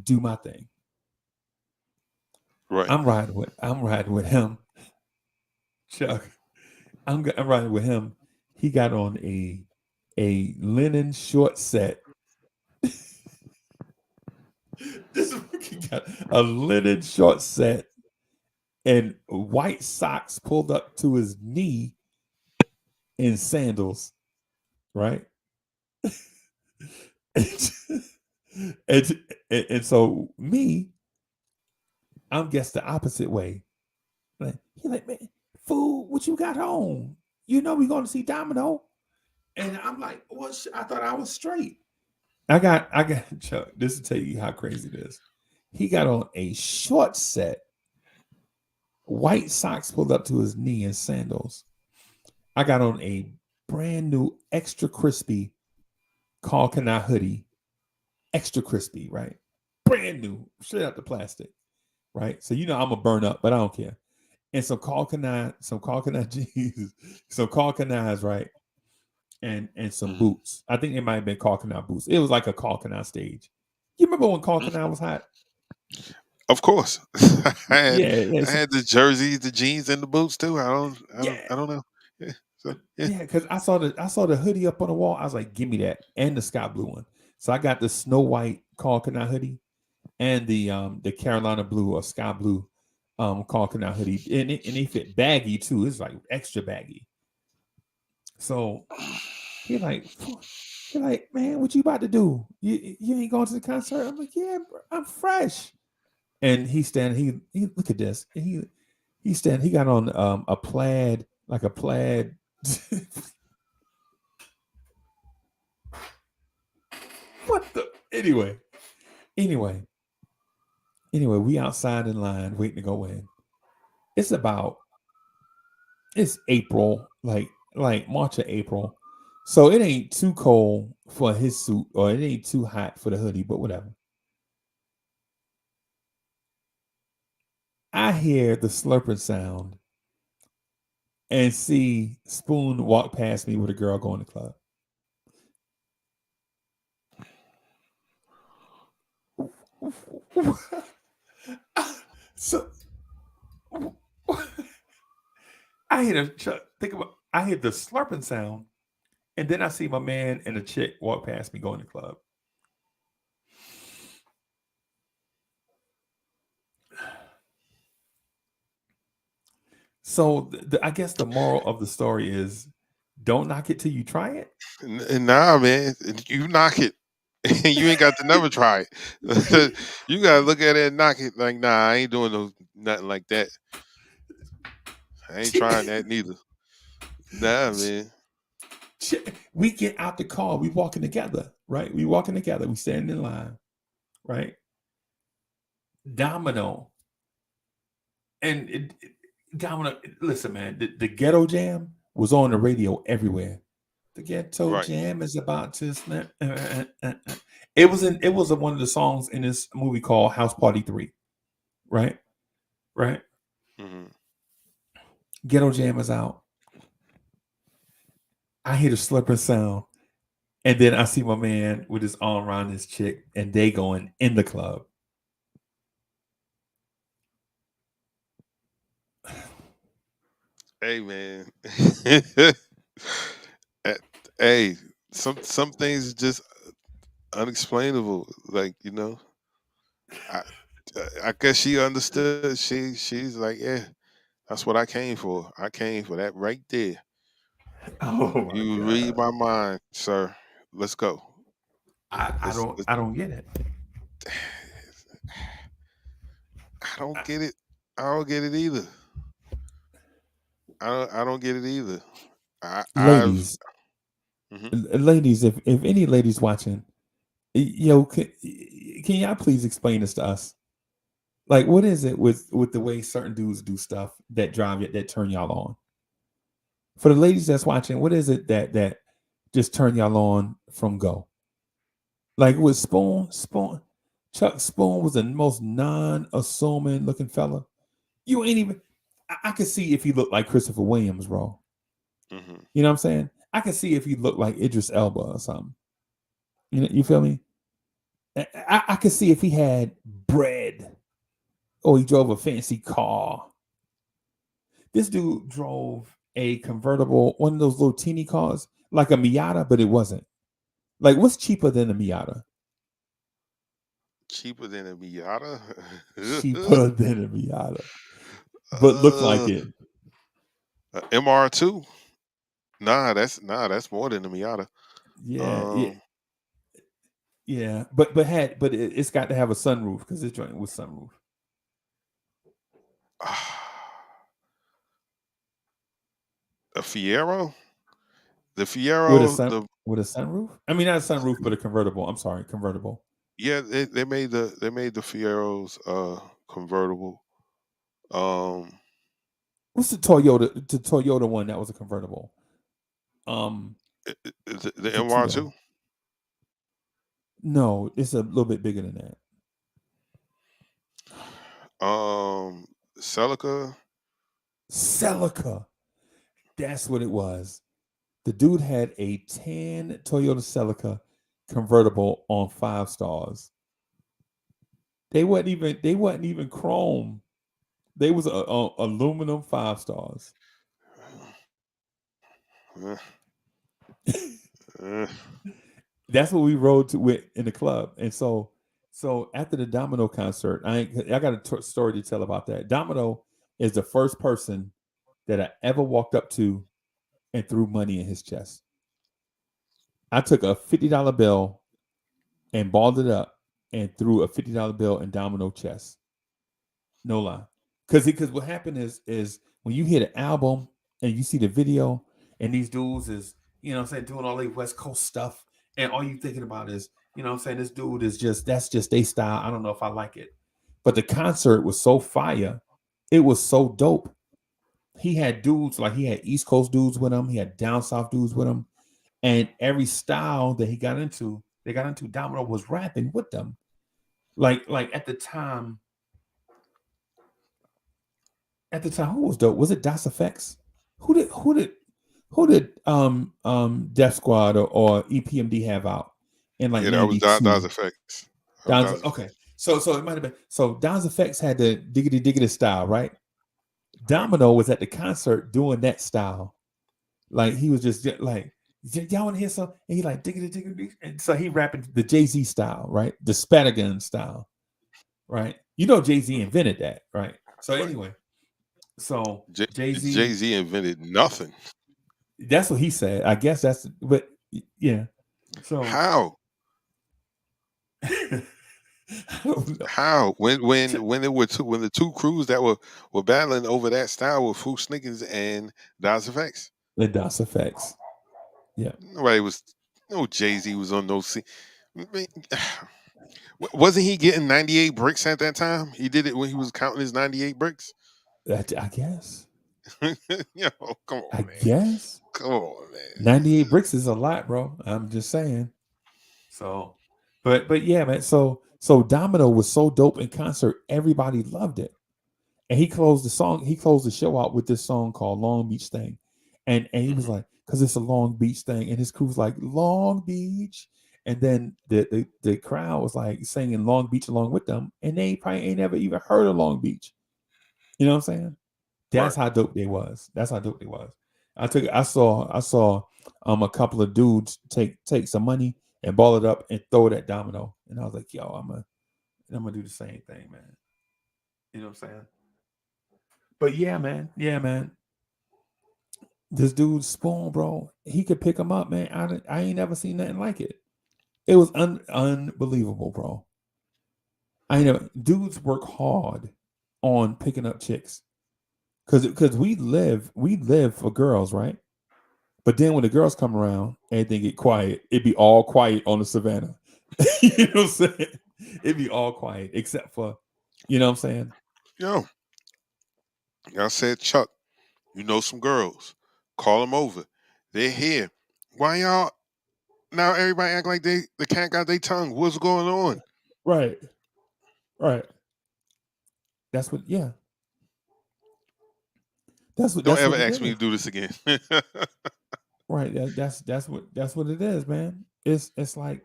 do my thing. Right. I'm riding with him, Chuck. I'm riding with him. He got on a linen short set. This he got a linen short set and white socks pulled up to his knee in sandals, right? and, and so me, I'm guessed the opposite way. Like, he like, man, fool, what you got on? You know we going to see Domino. And I'm like, well, I thought I was straight. I got Chuck. This will tell you how crazy it is. He got on a short set, white socks pulled up to his knee, and sandals. I got on a brand new, extra crispy Call Can I hoodie, extra crispy, right? Brand new, straight out the plastic, right? So I'm gonna burn up, but I don't care. And some Call Can I jeans, some Call Can I's, right? And some Hmm. boots. I think it might have been Call Can I boots. It was like a Call Can I stage. You remember when Call Can I was hot? Of course. I had Yeah, I had the jerseys, the jeans, and the boots too. yeah, I don't know. Yeah. So yeah. yeah. Because I saw the hoodie up on the wall. I was like, give me that, and the sky blue one. So I got the Snow White Call Can I hoodie and the Carolina blue or sky blue Call Can I hoodie, and they fit baggy too. It's like extra baggy. So he like, he like, man, what you about to do? You ain't going to the concert? I'm like, yeah, bro, I'm fresh. And he's standing. He look at this. He's standing. He got on a plaid, like a plaid. What the? Anyway, anyway. We outside in line waiting to go in. It's about it's April, like March or April. So it ain't too cold for his suit, or it ain't too hot for the hoodie, but whatever. I hear the slurping sound and see Spoon walk past me with a girl going to the club. So I hear I hear the slurping sound, and then I see my man and a chick walk past me going to the club. So I guess the moral of the story is, don't knock it till you try it. And nah, man, you knock it. You ain't got to never try it. You gotta look at it and knock it. Like, nah, I ain't doing nothing like that. I ain't trying that neither. Nah, man. We get out the car, we walking together, right? We walking together, we standing in line, right? Domino and Domino. Listen, man, the ghetto jam was on the radio everywhere. The ghetto Right. jam is about to snap. It was one of the songs in this movie called House Party 3, right? Right? Hmm. Ghetto jam is out. I hear the slipper sound, And then I see my man with his arm around this chick, and they going in the club. Hey man. Eh, hey, some things just unexplainable. Like, I I guess she understood. She's like, yeah, that's what I came for. I came for that right there. Oh my You read god. my mind, sir. Let's go. I Let's, don't let's I don't get it. I don't get it. I don't get it either. I don't get it either. I've Ladies, mhm. ladies, if any ladies watching, yo, can y'all please explain this to us? Like, what is it with the way certain dudes do stuff that drive it that turn y'all on? For the ladies that's watching, what is it that just turn y'all on from go? Like with Chuck Spoon was the most non-assuming looking fella. You ain't even. I could see if he looked like Christopher Williams, bro. Mhm. You know what I'm saying? I could see if he looked like Idris Elba or something. You feel me? I could see if he had bread or he drove a fancy car. This dude drove a convertible, one of those little teeny cars, like a Miata, but it wasn't. Like, what's cheaper than a Miata? Cheaper than a Miata. Cheaper than a Miata, but look like uh, it. MR2. Nah, that's more than a Miata. Yeah, Um, yeah. But it's got to have a sunroof because it's joint with sunroof a Fiero. The with a Fiero. sun The with a sunroof. I mean, not a sunroof, but a convertible. I'm sorry, convertible. Yeah, they made the Fieros convertible. Um, What's the Toyota? The Toyota one that was a convertible. the The Tito. MR2. No, it's a little bit bigger than that. Celica. Celica. That's what it was. The dude had a tan Toyota Celica convertible on 5 stars. They wasn't even chrome. They was a aluminum 5 stars. Uh, uh, That's what we rode to with in the club. And so after the Domino concert, I got a story to tell about that. Domino is the first person that I ever walked up to and threw money in his chest. I took a $50 bill and balled it up and threw a $50 bill in Domino chest. No lie. Because what happened is when you hear the album and you see the video and these dudes is, what I'm saying, doing all the West Coast stuff, and all you thinking about is, what I'm saying, this dude is that's just their style. I don't know if I like it. But the concert was so fire. It was so dope. He had dudes, like he had East Coast dudes with him, he had down south dudes with him. And every style that they got into, Domino was rapping with them. Like at the time, who was dope? Was it Das Effects? Who did Def Squad or EPMD have out in like yeah, that was Dodge 92? Effects. That was Don's Dodge okay. Effects. So it might have been Don's Effects had the diggity diggity style, right? Right. Domino was at the concert doing that style. Like he was just like, y'all want to hear something? And he like diggity diggity. And so he rapping the Jay-Z style, right? The Spatagon style, right? Jay-Z Mhm. invented that, right? So Right. anyway, so Jay Jay-Z, Z invented nothing. that's what he said. I guess but yeah. So How? I don't know. How? When it were when the two crews that were battling over that style were Fruit Snickers and Dodge Effects. The DOS effects. Yeah. Nobody was. No, Jay Z was on those. Wasn't he getting 98 bricks at that time? He did it when he was counting his 98 bricks. I guess. Yo, come I on, man. guess. Come on, man. 98 bricks is a lot, bro. I'm just saying. So, but yeah, man. So Domino was so dope in concert, everybody loved it. And he closed the show out with this song called Long Beach Thing. And he was Mhm. like, because it's a Long Beach thing, and his crew's like Long Beach, and then the crowd was like singing Long Beach along with them, and they probably ain't never even heard of Long Beach. You know what I'm saying? That's Right. how dope they was. That's how dope they was. I saw a couple of dudes take some money and ball it up and throw it at Domino, and I was like, yo, I'm gonna do the same thing, man. You know what I'm saying? But yeah, man. This dude Spoon, bro, he could pick him up, man. I ain't never seen nothing like it. It was unbelievable, bro. I ain't never. Dudes work hard on picking up chicks, cause we live for girls, right? But then when the girls come around, everything get quiet. It be all quiet on the savannah. You know what I'm saying? It be all quiet except for, you know what I'm saying? Yo, I said, Chuck, you know some girls. Call them over. They're here. Why y'all now everybody act like the cat got their tongue? What's going on? Right, right. That's what. Yeah, Don't that's ever what it ask me is. to do this again. Right. That's what it is, man. It's like,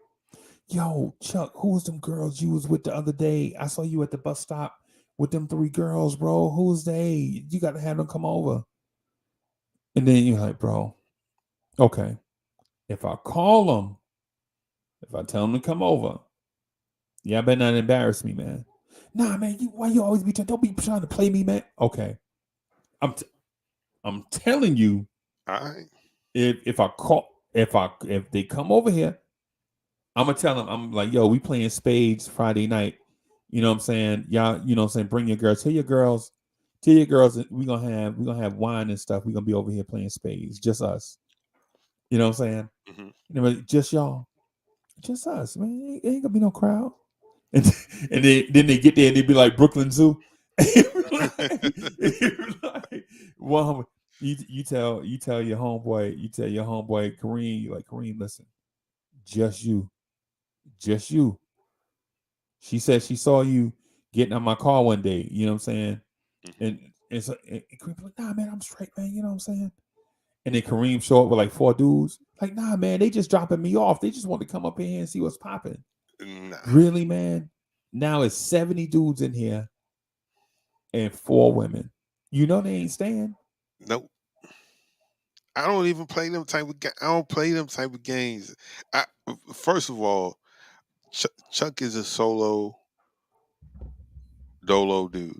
yo, Chuck, who was them girls you was with the other day? I saw you at the bus stop with them 3 girls, bro. Who's they? You got to have them come over. And then you're like, bro, okay. If I call them, if I tell them to come over, yeah, I better not embarrass me, man. Nah, man, why you always don't be trying to play me, man. Okay, I'm I'm telling you, All right. if they come over here, I'm gonna tell them. I'm like, yo, we playing spades Friday night. You know what I'm saying? Y'all, you know what I'm saying? Bring your girls. Tell your girls that we gonna have wine and stuff. We're gonna be over here playing spades, just us. You know what I'm saying? Hmm. You know, just y'all, just us, man. Ain't gonna be no crowd. And then they get there and they be like Brooklyn Zoo. Like, well, you tell your homeboy Kareem, you like, Kareem, listen, just you. She said she saw you getting on my car one day. You know what I'm saying? Hmm. And Kareem be like, nah, man, I'm straight, man. You know what I'm saying? And then Kareem show up with like 4 dudes. Like, nah, man, they just dropping me off. They just want to come up in here and see what's popping. Nah. Really, man? Now it's 70 dudes in here and 4 women. You know they ain't staying. Nope. I don't even play them type of. I don't play them type of games. I First of all, Chuck is a solo dolo dude.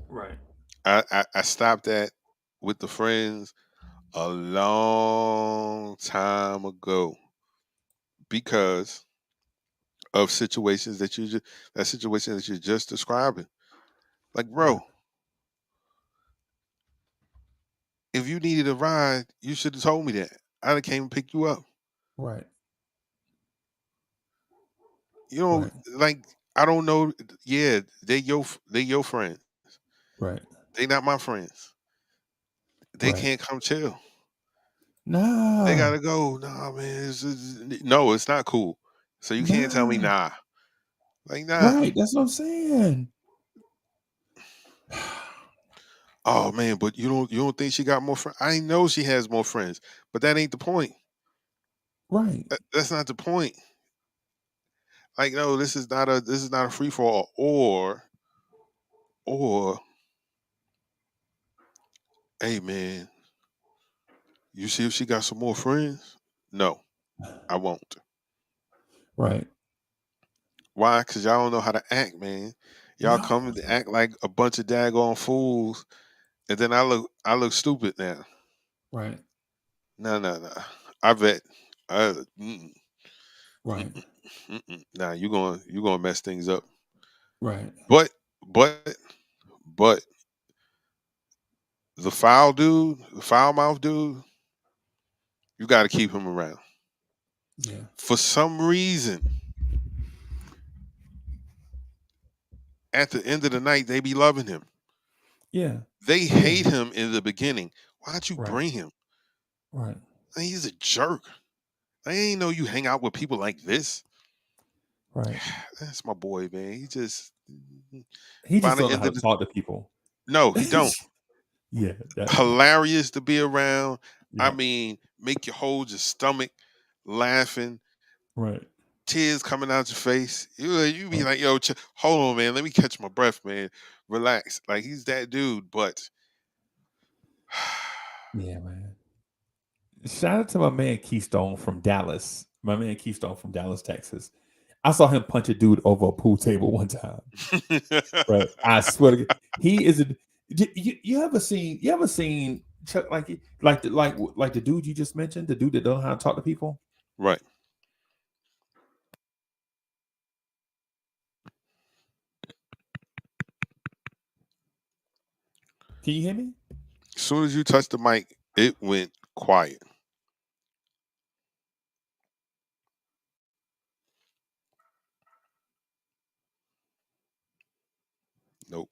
Right. I stopped that with the friends a long time ago because of situation that you're just describing. Like, Right. bro, if you needed a ride, you should have told me that. I'd have came and picked you up. Right. You know, Right. like I don't know. Yeah, they your friends. Right. They not my friends. They Right. can't come chill. They Nah. gotta go. Nah, man. No, it's not cool. So you can't tell me Nah. nah. Like nah. Right. That's what I'm saying. Oh man, but you don't think she got more friends? I know she has more friends, but that ain't the point. Right. That's not the point. Like no, this is not a free for all. Or hey man, you see if she got some more friends? No, I won't. Right. Why? Because y'all don't know how to act, man. Y'all come No. and act like a bunch of daggone fools, and then I look stupid now. Right. No, no, no. I bet. Mm-mm, Right. mm-mm, mm-mm. Nah, you gonna mess things up. Right. But but but the foul mouth dude, you got to keep him around. Yeah. For some reason, at the end of the night, they be loving him. Yeah. They Yeah. hate him in the beginning. Why'd you Right. bring him? Right. Man, he's a jerk. I ain't know you hang out with people like this. Right. That's my boy, man. He just He by just the don't know end how of to the talk to people. no, he don't. Yeah. That. Hilarious to be around. I mean, make you hold your stomach, laughing, Right. tears coming out your face. You be like, yo, hold on, man. Let me catch my breath, man. Relax. Like he's that dude, but Yeah, man. Shout out to my man Keystone from Dallas. My man Keystone from Dallas, Texas. I saw him punch a dude over a pool table one time. Right. I swear to God, he is a. You ever seen? You ever seen Chuck like the dude you just mentioned, the dude that don't know how to talk to people? right. Can you hear me? As soon as you touched the mic, it went quiet. Nope.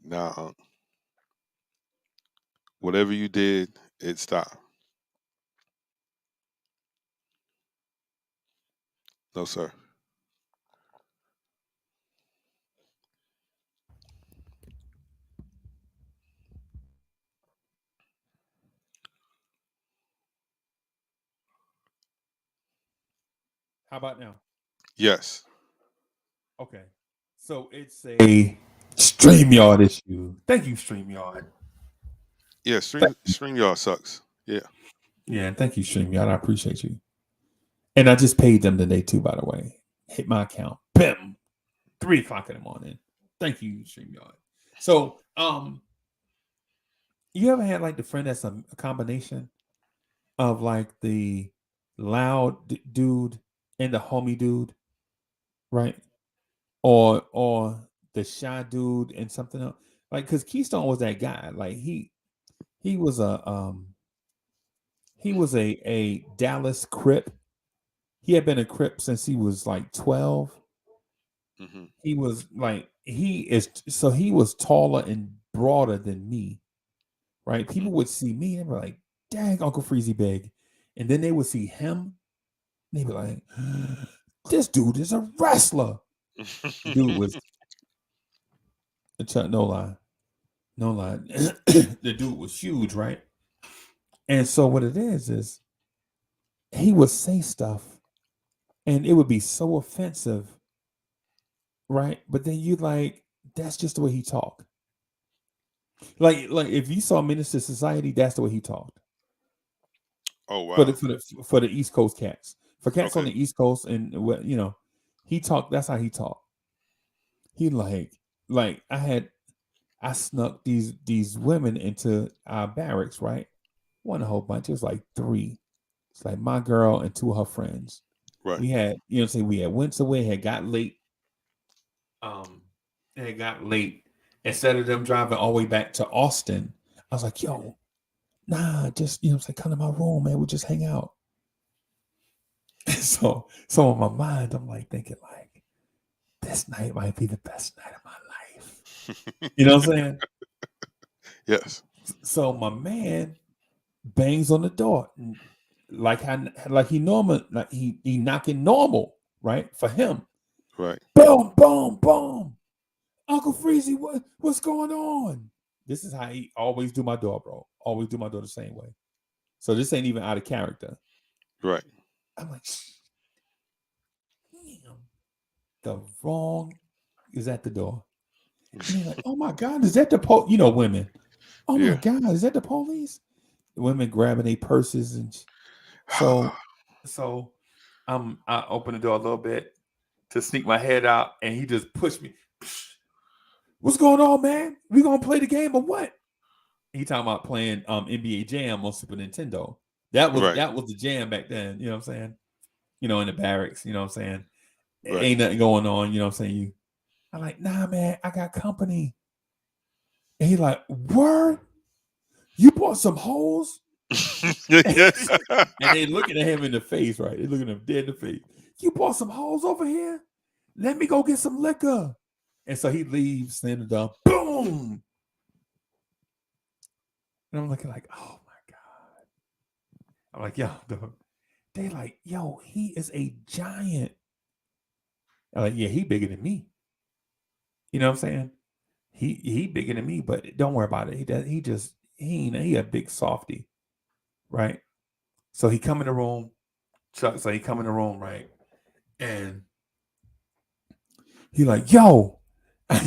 Nah. Whatever you did, it stopped. No, sir. How about now? Yes. Okay. So it's a StreamYard issue. Thank you, StreamYard. Yeah. StreamYard sucks. Yeah. Yeah, thank you, StreamYard. I appreciate you. And I just paid them today too, by the way. Hit my account. Bam. 3:00 in the morning. Thank you, StreamYard. So, you ever had like the friend that's a combination of like the loud dude and the homie dude, right? Or the shy dude and something else. Like, because Keystone was that guy. Like he was a Dallas Crip. He had been a Crip since he was like 12. Hmm. He was like he was taller and broader than me, right? People would see me and be like, dang, Uncle Freezy big. And then they would see him, and they'd be like, this dude is a wrestler. The dude was no lie. No lie. The dude was huge, right? And so what it is he would say stuff and it would be so offensive, right? But then you like, that's just the way he talked. Like if you saw Minister Society, that's the way he talked. Oh For wow. the East Coast cats. For cats on Okay. the East Coast and he talked, that's how he talked. He like I snuck these women into our barracks, right? Wasn't a whole bunch. It was like 3. It's like my girl and 2 of her friends. Right. We had, we had went away, had got late. It had got late. Instead of them driving all the way back to Austin, I was like, yo, nah, just come to my room, man. We'll just hang out. So in my mind, I'm like thinking like, this night might be the best night of my life. You know what I'm saying? Yes. So my man bangs on the door like he normal, like he knocking normal, right? For him. Right. Boom, boom, boom. Uncle Freezy, what's going on? This is how he always do my door, bro. Always do my door the same way. So this ain't even out of character. Right. I'm like, damn. The wrong is at the door. And they're like, oh my God, is that the police? Women. Oh my Yeah. God, is that the police? The women grabbing their purses and so I open the door a little bit to sneak my head out, and he just pushed me. What's going on, man? We gonna play the game or what? He talking about playing NBA Jam on Super Nintendo. That was Right. the jam back then. You know what I'm saying? In the barracks. You know what I'm saying? Right. Ain't nothing going on. You know what I'm saying? I'm like, nah, man, I got company. And he like, word? You bought some hoes? Yes. And they looking at him in the face, right? They looking at him dead in the face. You bought some hoes over here? Let me go get some liquor. And so he leaves, slam the door, boom. And I'm looking like, oh my God. I'm like, yo, they like, yo, he is a giant. I'm like, yeah, he bigger than me. You know what I'm saying? he bigger than me, but don't worry about it. He a big softy, right? So he come in the room, Chuck. So he come in the room, right? And he like, yo, I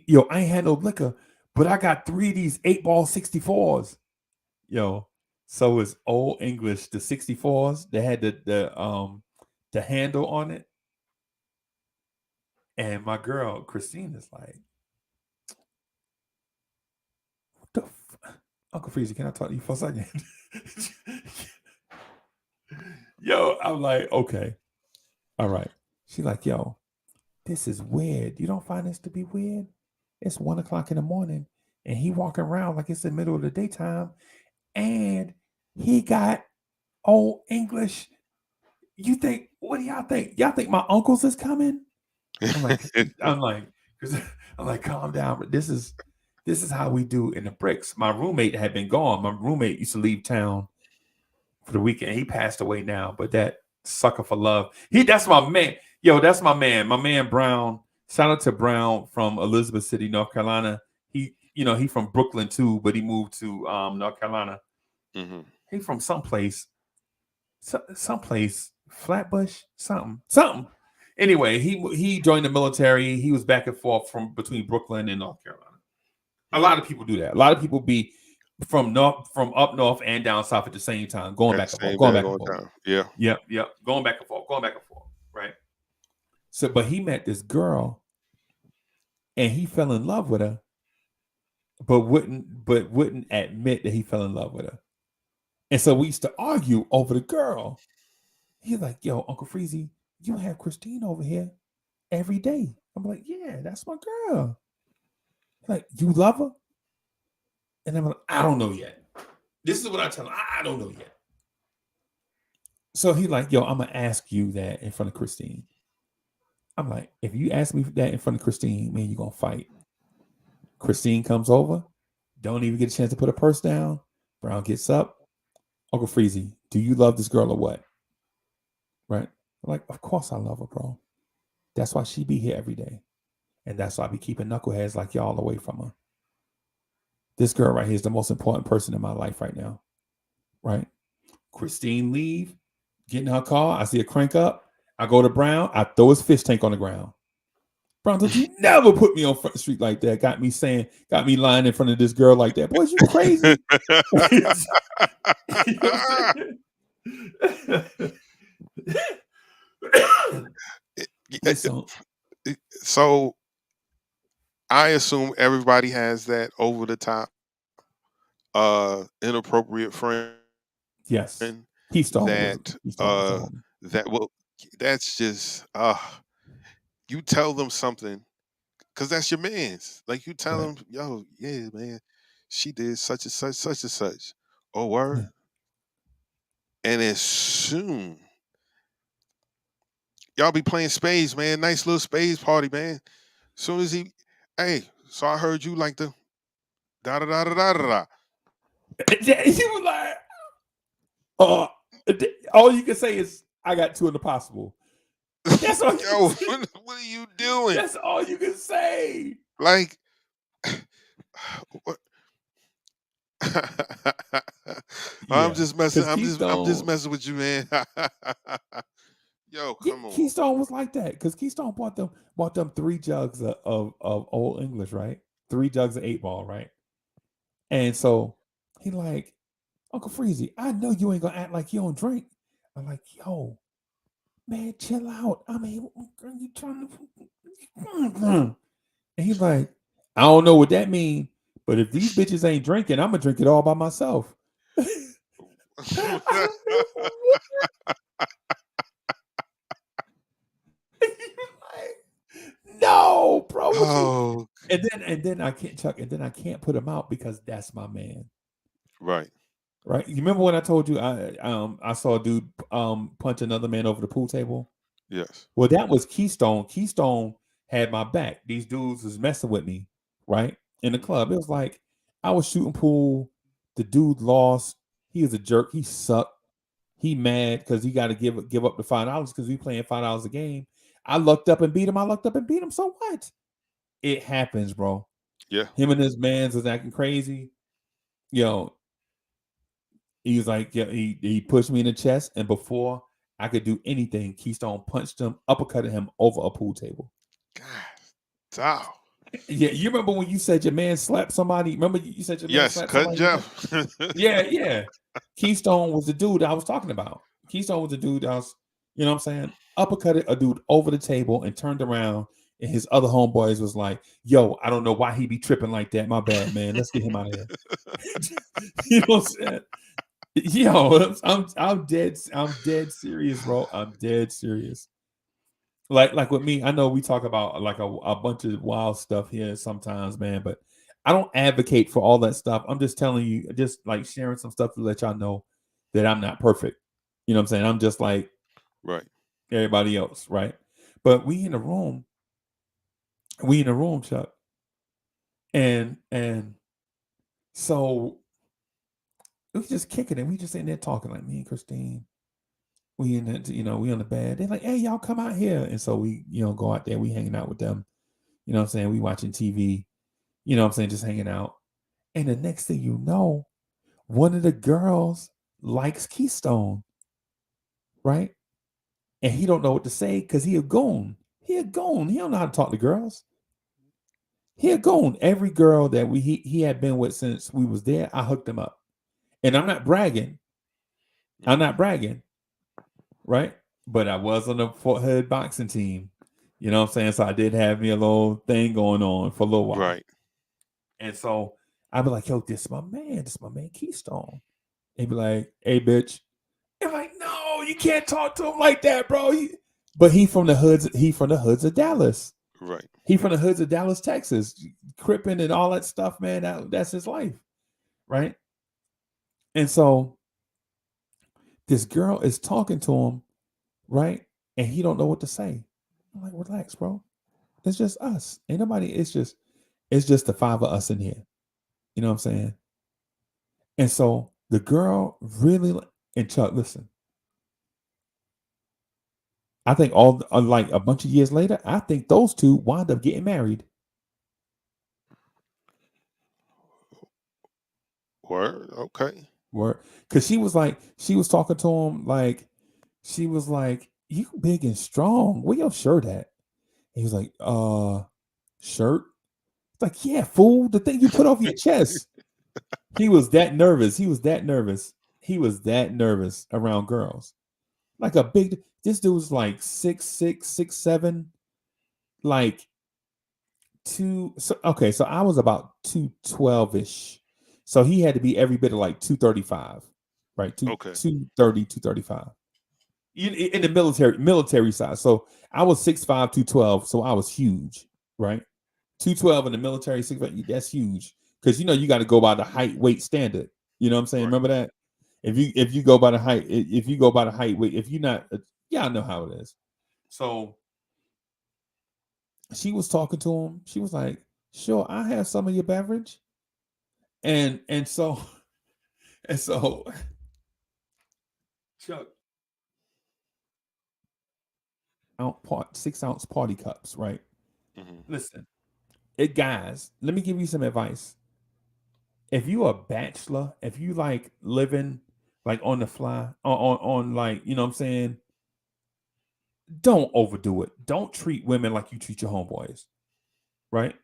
ain't had no liquor, but I got 3 of these 8-ball 64s. Yo, so it's old English, the 64s. They had the handle on it. And my girl, Christine, is like, what the Uncle Freezy, can I talk to you for a second? Yo, I'm like, okay. All right. She's like, yo, this is weird. You don't find this to be weird? It's 1 o'clock in the morning and he walking around like it's the middle of the daytime and he got old English. You think, what do y'all think? Y'all think my uncles is coming? I'm like, calm down. But this is how we do in the bricks. My roommate had been gone. My roommate used to leave town for the weekend. He passed away now, but that sucker for love. That's my man. Yo, that's my man. My man Brown. Shout out to Brown from Elizabeth City, North Carolina. He from Brooklyn too, but he moved to North Carolina. Mm-hmm. He from someplace, Flatbush, something. Anyway, he joined the military. He was back and forth from between Brooklyn and North Carolina. A lot of people do that. A lot of people be from up north and down south at the same time, going back and forth, going back and forth. Yeah. Yep. Going back and forth, right? So, but he met this girl, and he fell in love with her, but wouldn't admit that he fell in love with her. And so we used to argue over the girl. He's like, yo, Uncle Freezy, you have Christine over here every day. I'm like, yeah, that's my girl. Like, you love her? And I'm like, I don't know yet. This is what I tell him. I don't know yet. So he's like, yo, I'm going to ask you that in front of Christine. I'm like, if you ask me that in front of Christine, man, you're going to fight. Christine comes over. Don't even get a chance to put her purse down. Brown gets up. Uncle Freezy, do you love this girl or what? Right? I'm like, of course I love her, bro. That's why she be here every day. And that's why I be keeping knuckleheads like y'all away from her. This girl right here is the most important person in my life right now. Right? Christine leave, get in her car. I see her crank up. I go to Brown. I throw his fish tank on the ground. Brown, don't you never put me on Front Street like that. Got me lying in front of this girl like that. Boy, you crazy. So I assume everybody has that over the top inappropriate friend. Yes. Keystone that's just you tell them something because that's your man's. Like you tell them, yo, yeah, man, she did such and such. Oh, word. Yeah. And as soon y'all be playing spades, man, nice little spades party, man. As soon as so I heard you like the da da da da da da. He was like, all you can say is, I got 2 in the possible. That's all. Yo, what are you doing? That's all you can say. Like, what? I'm just messing. I'm just messing with you, man. Yo, come on. Keystone was like that because Keystone bought them 3 jugs of Old English, right? 3 jugs of 8-ball, right? And so he like, Uncle Freezy, I know you ain't gonna act like you don't drink. I'm like, yo, man, chill out. I mean, you trying to? And he's like, I don't know what that means, but if these bitches ain't drinking, I'm gonna drink it all by myself. No, bro. Oh. And then I can't, Chuck. And then I can't put him out because that's my man. Right. You remember when I told you I saw a dude punch another man over the pool table? Yes. Well, that was Keystone. Keystone had my back. These dudes was messing with me, right? In the club. It was like I was shooting pool. The dude lost. He was a jerk. He sucked. He mad because he got to give up the $5 because we playing $5 a game. I lucked up and beat him. So what? it happens, bro. Yeah. Him and his mans was acting crazy. Yo, he was like, yeah, he pushed me in the chest, and before I could do anything, Keystone punched him, uppercutted him over a pool table. God, damn. Yeah, you remember when you said your man slapped somebody? Remember you said your man Yes, slapped Cousin somebody? Jeff. Yeah. Keystone was the dude I was talking about. Keystone was the dude I was, you know what I'm saying? Uppercutted a dude over the table and turned around, and his other homeboys was like, yo, I don't know why he be tripping like that. My bad, man. Let's get him out of here. You know what I'm saying? Yo, I'm dead serious, bro. I'm dead serious. Like with me, I know we talk about like a bunch of wild stuff here sometimes, man, but I don't advocate for all that stuff. I'm just telling you, just like sharing some stuff to let y'all know that I'm not perfect. You know what I'm saying? I'm just like Right. everybody else, right? But we in the room, Chuck. And so we just kicking it. We just sitting there talking, like me and Christine. We in the, we on the bed. They're like, hey, y'all come out here. And so we, go out there, we hanging out with them. You know what I'm saying? We watching TV, you know what I'm saying, just hanging out. And the next thing you know, one of the girls likes Keystone, right? And he don't know what to say because he a goon. He a goon. He don't know how to talk to girls. He a goon. Every girl that he had been with since we was there, I hooked him up. And I'm not bragging. I'm not bragging, right? But I was on the Fort Hood boxing team. You know what I'm saying? So I did have me a little thing going on for a little while. Right. And so I'd be like, yo, this is my man Keystone. He'd be like, hey, bitch. I'm like, no, you can't talk to him like that, bro. But he from the hoods of Dallas. Right. He from the hoods of Dallas, Texas, cripping and all that stuff, man. That's his life. Right. And so this girl is talking to him, right? And he don't know what to say. I'm like, relax, bro. It's just us. Ain't nobody, it's just the five of us in here. You know what I'm saying? And so the girl really, and Chuck, listen. I think like a bunch of years later, I think those two wound up getting married. Word. Okay. Word. Because she was talking to him like, she was like, you big and strong. Where your shirt at? He was like, shirt? It's like, yeah, fool, the thing you put off your chest. He was that nervous. He was that nervous around girls. Like this dude was like 6'6", 6'7", like so I was about 212-ish. So he had to be every bit of like 235, right? 230, 235. In the military side. So I was 6'5", 212, so I was huge, right? 212 in the military, 6'5", that's huge. Because you got to go by the height weight standard. You know what I'm saying? Right. Remember that? If you go by the height, weight, if you're not, I know how it is. So she was talking to him. She was like, sure, I have some of your beverage. And so Chuck, 6-ounce party cups, right? Mm-hmm. Listen, guys, let me give you some advice. If you a bachelor, if you like living like on the fly, on like, you know what I'm saying, don't overdo it. Don't treat women like you treat your homeboys, right?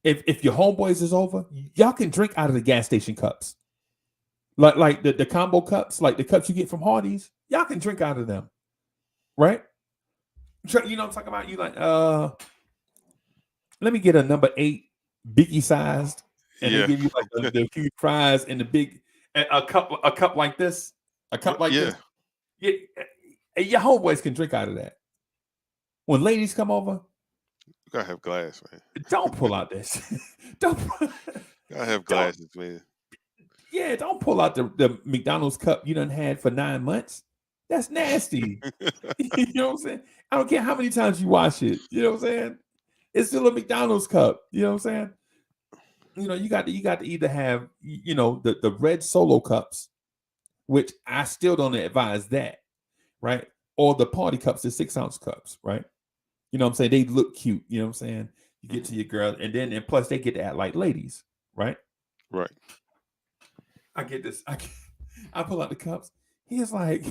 If your homeboys is over, y'all can drink out of the gas station cups. Like the combo cups, like the cups you get from Hardee's, y'all can drink out of them, right? You know what I'm talking about? You like, let me get a number 8 Biggie sized, and they give you like the huge fries and the big a cup like this, this. Yeah, your homeboys can drink out of that. When ladies come over, you gotta have glass, man. Don't pull out this. Gotta have glasses, man. Yeah, don't pull out the McDonald's cup you done had for 9 months. That's nasty. You know what I'm saying? I don't care how many times you wash it. You know what I'm saying? It's still a McDonald's cup. You know what I'm saying? You got to either have, the red Solo cups, which I still don't advise that, right? Or the party cups, the 6-ounce cups, right? You know what I'm saying? They look cute. You know what I'm saying? You get to your girl, and plus they get to act like ladies, right? Right. I get this. I pull out the cups. He's like,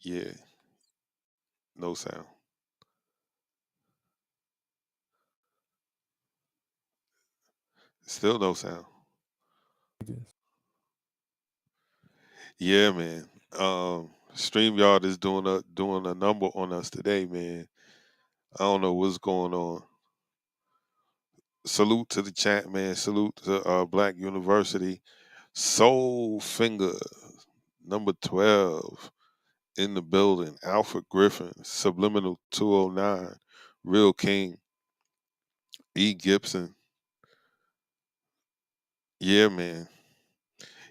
Yeah. No sound. Still no sound. Yeah, man. StreamYard is doing a number on us today, man. I don't know what's going on. Salute to the chat, man. Salute to Black University. Soul Finger, number 12 in the building. Alfred Griffin, Subliminal 209, Real King, E. Gibson. Yeah, man.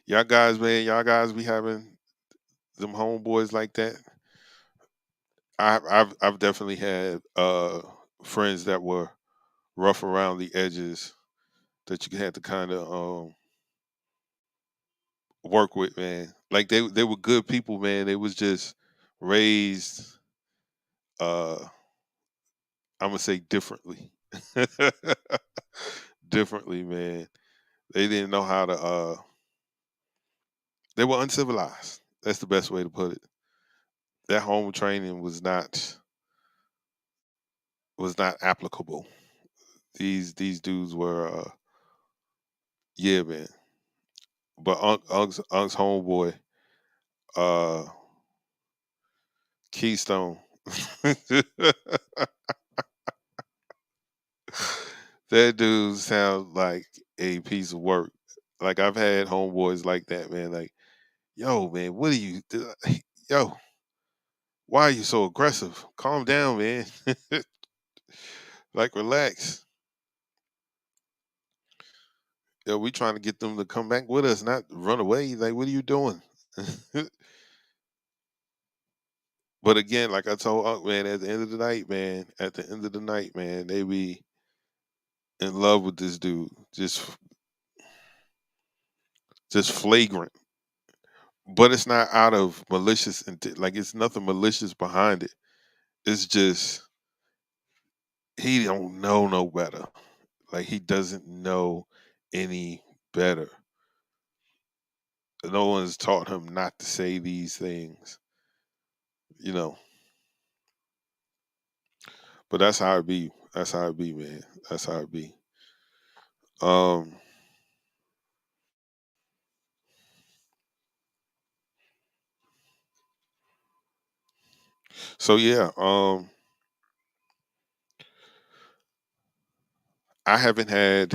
Y'all guys be having them homeboys like that. I've definitely had friends that were rough around the edges that you had to kind of work with, man. Like they were good people, man. They was just raised uh I'm gonna say differently. Differently, man. They didn't know how to they were uncivilized. That's the best way to put it. That home training was not applicable. These dudes were yeah, man. But Unc's homeboy, uh Keystone. That dude sounds like a piece of work. Like I've had homeboys like that, man. Like, yo, man, what are you yo, why are you so aggressive? Calm down, man. Like relax. Yo, we trying to get them to come back with us, not run away. Like, what are you doing? But again, like I told Unc, man, at the end of the night, man, at the end of the night, man, they be in love with this dude. Just flagrant. But it's not out of malicious intent. Like it's nothing malicious behind it. It's just he don't know no better. Like he doesn't know any better. No one's taught him not to say these things, you know. But that's how it be. That's how it be, man. That's how it be. Um. So yeah. I haven't had.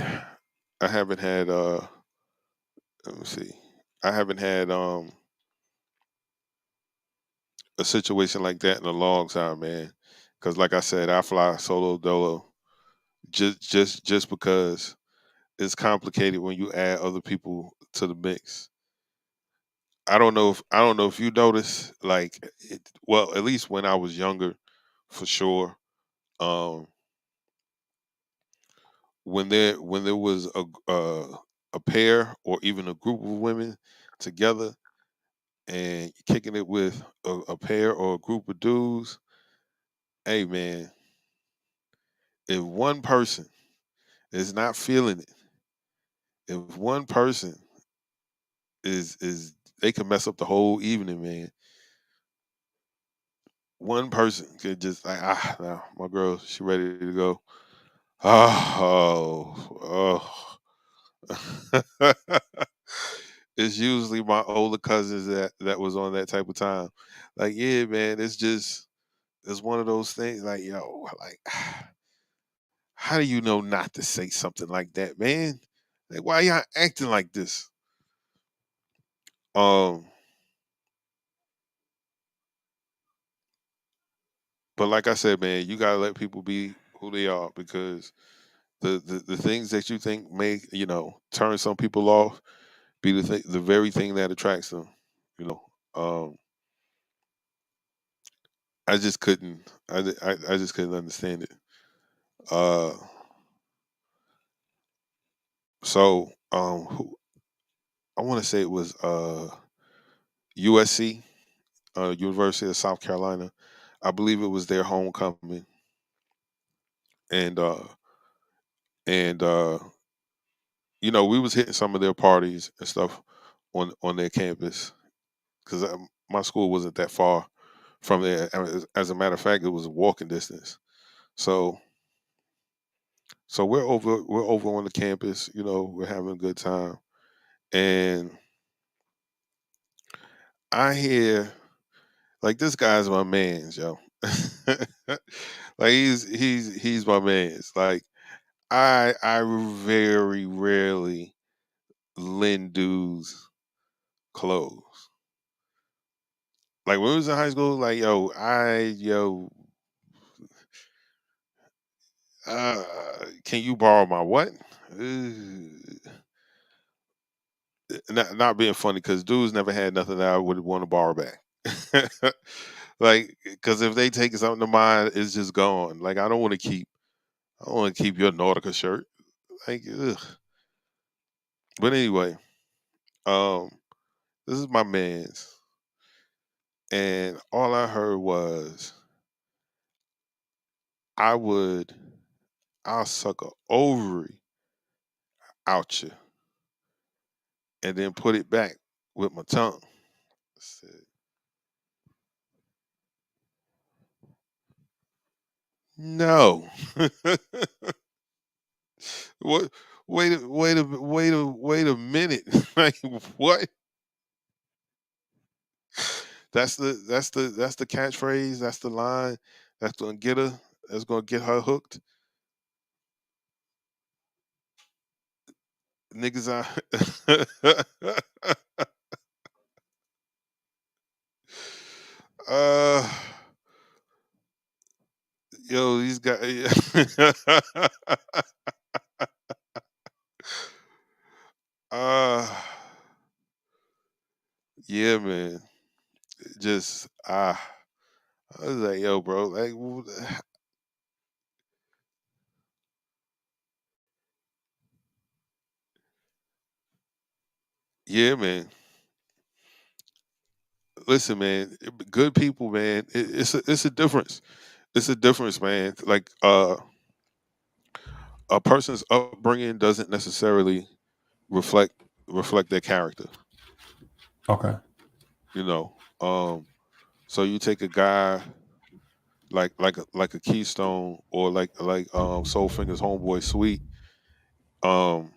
I haven't had. Let me see. I haven't had a situation like that in a long time, man. Because like I said, I fly solo dolo just because it's complicated when you add other people to the mix. I don't know if you notice like well, at least when I was younger, for sure. Um, when there was a pair or even a group of women together and kicking it with a pair or a group of dudes, hey man, if one person is not feeling it, if one person is they can mess up the whole evening, man. One person could just like no, my girl, she ready to go. Oh, oh. It's usually my older cousins that was on that type of time. Like, yeah, man, it's one of those things. Like, yo, like, how do you know not to say something like that, man? Like, why y'all acting like this? Um, but like I said, man, you gotta let people be who they are because the things that you think may turn some people off be the very thing that attracts them. You know, I just couldn't. I just couldn't understand it. Uh, so Who, I want to say it was USC, University of South Carolina. I believe it was their homecoming, and and we was hitting some of their parties and stuff on their campus because my school wasn't that far from there. As a matter of fact, it was a walking distance. So we're over on the campus. We're having a good time, and I hear like this guy's my man's, yo. Like he's my man's. Like I very rarely lend dudes clothes. Like when we was in high school, like uh, can you borrow my what? Not being funny because dudes never had nothing that I would want to borrow back. Like, because if they take something of mine, it's just gone. Like I don't want to keep. I don't want to keep your Nautica shirt. Like, ugh. But anyway, um, this is my man's, and all I heard was, I would, I'll suck a ovary out you, and then put it back with my tongue. I said, no. What? Wait a minute. Like what? That's the catchphrase. That's the line. That's gonna get her. That's gonna get her hooked. Niggas uh yo, these guys uh yeah, man. Just I was like, yo, bro, like yeah, man. Listen, man, good people, man. It's a difference. It's a difference, man. Like a person's upbringing doesn't necessarily reflect reflect their character. Okay. You know, so you take a guy like a Keystone or like Soulfinger's homeboy Sweet. Um,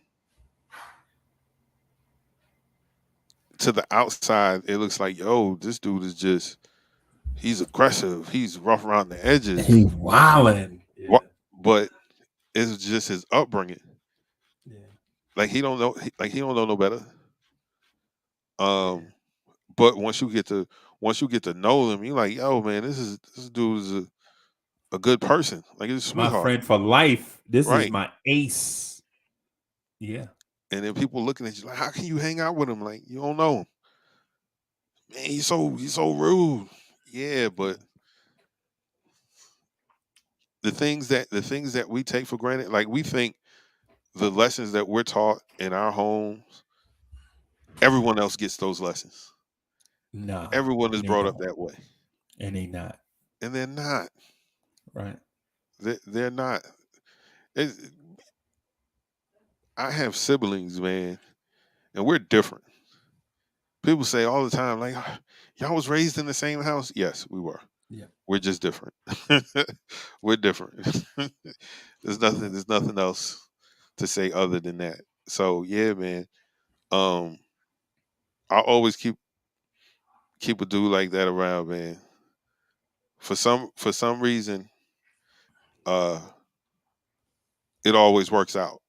to the outside, it looks like yo, this dude is just he's aggressive. He's rough around the edges. He wildin'. Yeah. What? But it's just his upbringing. Yeah. Like he don't know no better. Yeah. But once you get to know them, you're like, yo, man, this dude is a good person. Like he's a My sweetheart, friend for life. This is right? my ace. Yeah. And then people looking at you like, how can you hang out with him? Like you don't know him, man. He's so rude. Yeah, but the things that we take for granted, like we think the lessons that we're taught in our homes, everyone else gets those lessons. Nah. Everyone is And they brought up don't. that way, And they not. and they're not. Right. They're not. It, I have siblings, man, and we're different. People say all the time, like, y'all was raised in the same house. Yes, we were. Yeah. We're just different. We're different. There's nothing else to say other than that. So yeah, man. Um, I always keep a dude like that around, man. For some reason, uh, it always works out.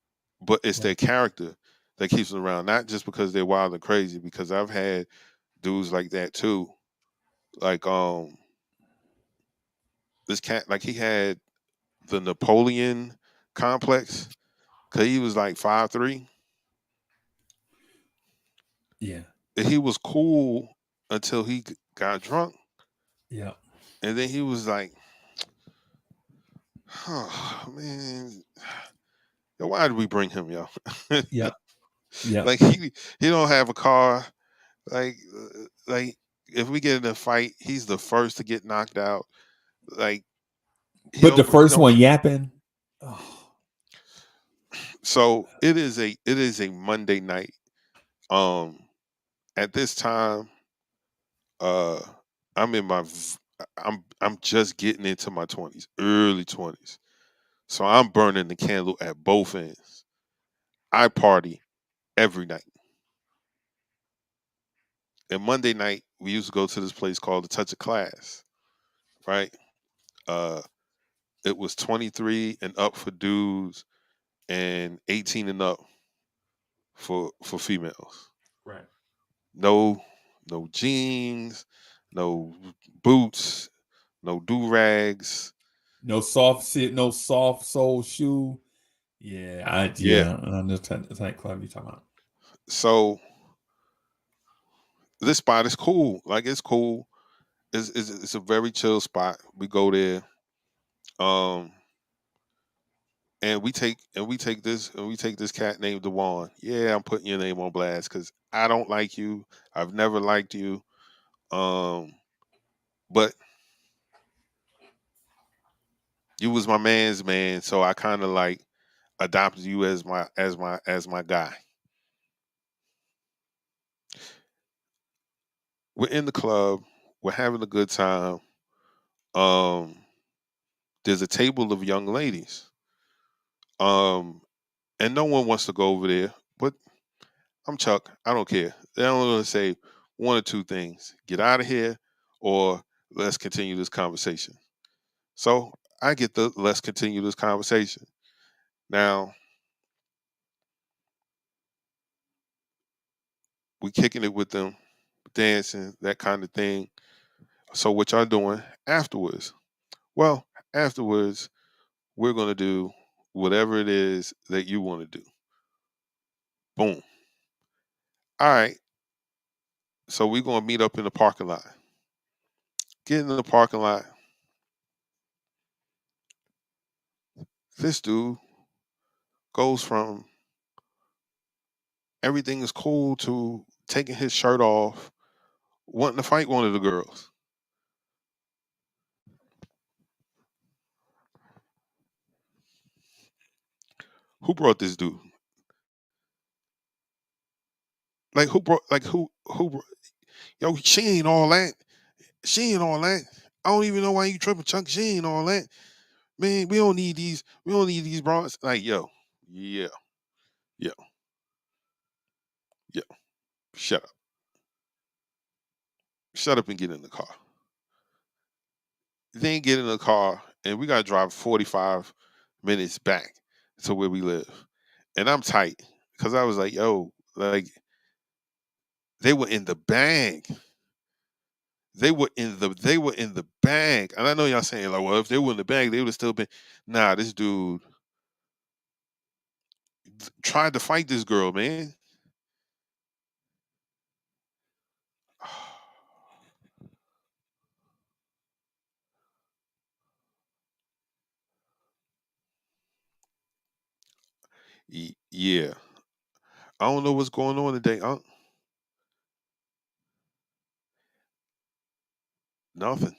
But it's Right. their character that keeps them around, not just because they're wild and crazy. Because I've had dudes like that too. Like this cat, like he had the Napoleon complex because he was like 5'3". Yeah. And he was cool until he got drunk, Yeah. and then he was like, "Oh man, yo, why did we bring him, yo?" Yeah. Yeah. Like he don't have a car. Like if we get in a fight, he's the first to get knocked out. Like But the he first don't. one yapping. Oh, So it is a Monday night. Um, at this time, uh, I'm in my I'm just getting into my 20s, early 20s. So I'm burning the candle at both ends. I party every night. And Monday night, we used to go to this place called the Touch of Class, right? Uh, it was 23 and up for dudes and 18 and up for females. right. No, no jeans, no boots, no do rags. No soft sit, no soft sole shoe. Yeah, Yeah. I understand the type club you're talking about. So this spot is cool. Like it's cool. It's a very chill spot. We go there. Um, and we take this cat named Dewan. Yeah, I'm putting your name on blast because I don't like you. I've never liked you. Um, but you was my man's man, so I kind of like adopted you as my guy. We're in the club. We're having a good time. Um, there's a table of young ladies. Um, and no one wants to go over there, but I'm Chuck. I don't care. They're only going to say one or two things: get out of here, or let's continue this conversation. So I get the let's continue this conversation. Now we kicking it with them, dancing, that kind of thing. So what y'all doing afterwards? Well, afterwards we're gonna do whatever it is that you want to do. Boom. All right. So we're gonna meet up in the parking lot. Get in the parking lot. This dude goes from everything is cool to taking his shirt off, wanting to fight one of the girls. Who brought this dude? Like who brought? Like who? Yo, she ain't all that. She ain't all that. I don't even know why you tripping, Chuck. She ain't all that. Man, we don't need these. We don't need these bras. Like yo, yeah, yeah, yeah. Shut up. Shut up and get in the car. Then get in the car, and we gotta drive 45 minutes back to where we live. And I'm tight because I was like, yo, like they were in the bag. They were in the bag. And I know y'all saying like, well, if they were in the bag, they would have still been. Nah, this dude tried to fight this girl, man. Yeah, I don't know what's going on today. Nothing.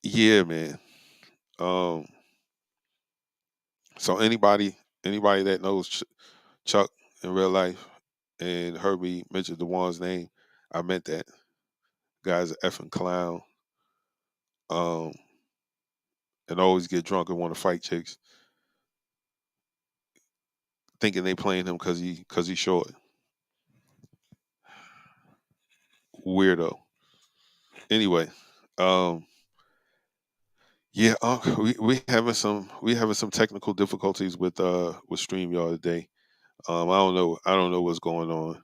Yeah, man. Um, so anybody that knows Chuck in real life and heard me mention Dewan's name, I meant that. Guy's an effing clown. Um, and always get drunk and want to fight chicks, thinking they playing him because he's short. Weirdo. Anyway, um, yeah, we having some technical difficulties with StreamYard today. I don't know what's going on,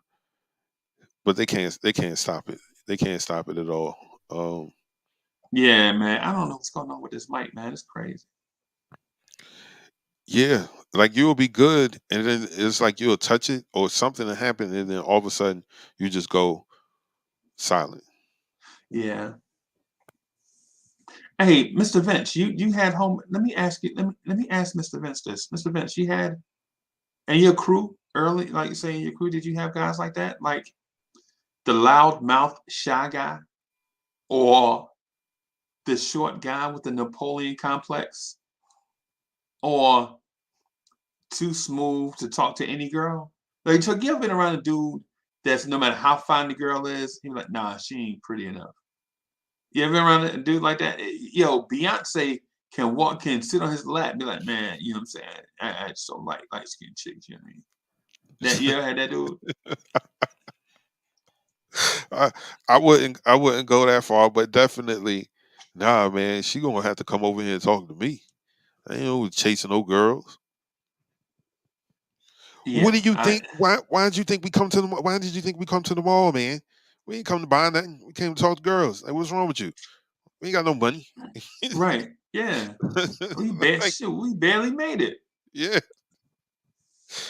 but they can't stop it. They can't stop it at all. Um, Yeah, man. I don't know what's going on with this mic, man. It's crazy. yeah, like you'll be good, and then it's like you'll touch it or something will happen, and then all of a sudden you just go silent. Yeah. Hey, Mr. Vince, you had home. Let me ask you. Let me ask Mr. Vince this. Mr. Vince, you had and your crew early, like saying your crew, did you have guys like that, like the loud mouth shy guy, or the short guy with the Napoleon complex, or too smooth to talk to any girl? Like, Chuck, you ever been around a dude that's no matter how fine the girl is, he's like, nah, she ain't pretty enough. You ever been around a dude like that? Yo, Beyonce can sit on his lap and be like, man, you know what I'm saying? I just don't like light skinned chicks, you know what I mean? That you ever had that dude? I, I wouldn't go that far, but definitely, nah, man. She gonna have to come over here and talk to me. I ain't no chasing no girls. What do Yeah, you think? Why did you think we come to the? Why did you think we come to the mall, man? We ain't come to buy nothing. We came to talk to girls. Like, what's wrong with you? We ain't got no money. right. Yeah. Like, We barely made it, yeah.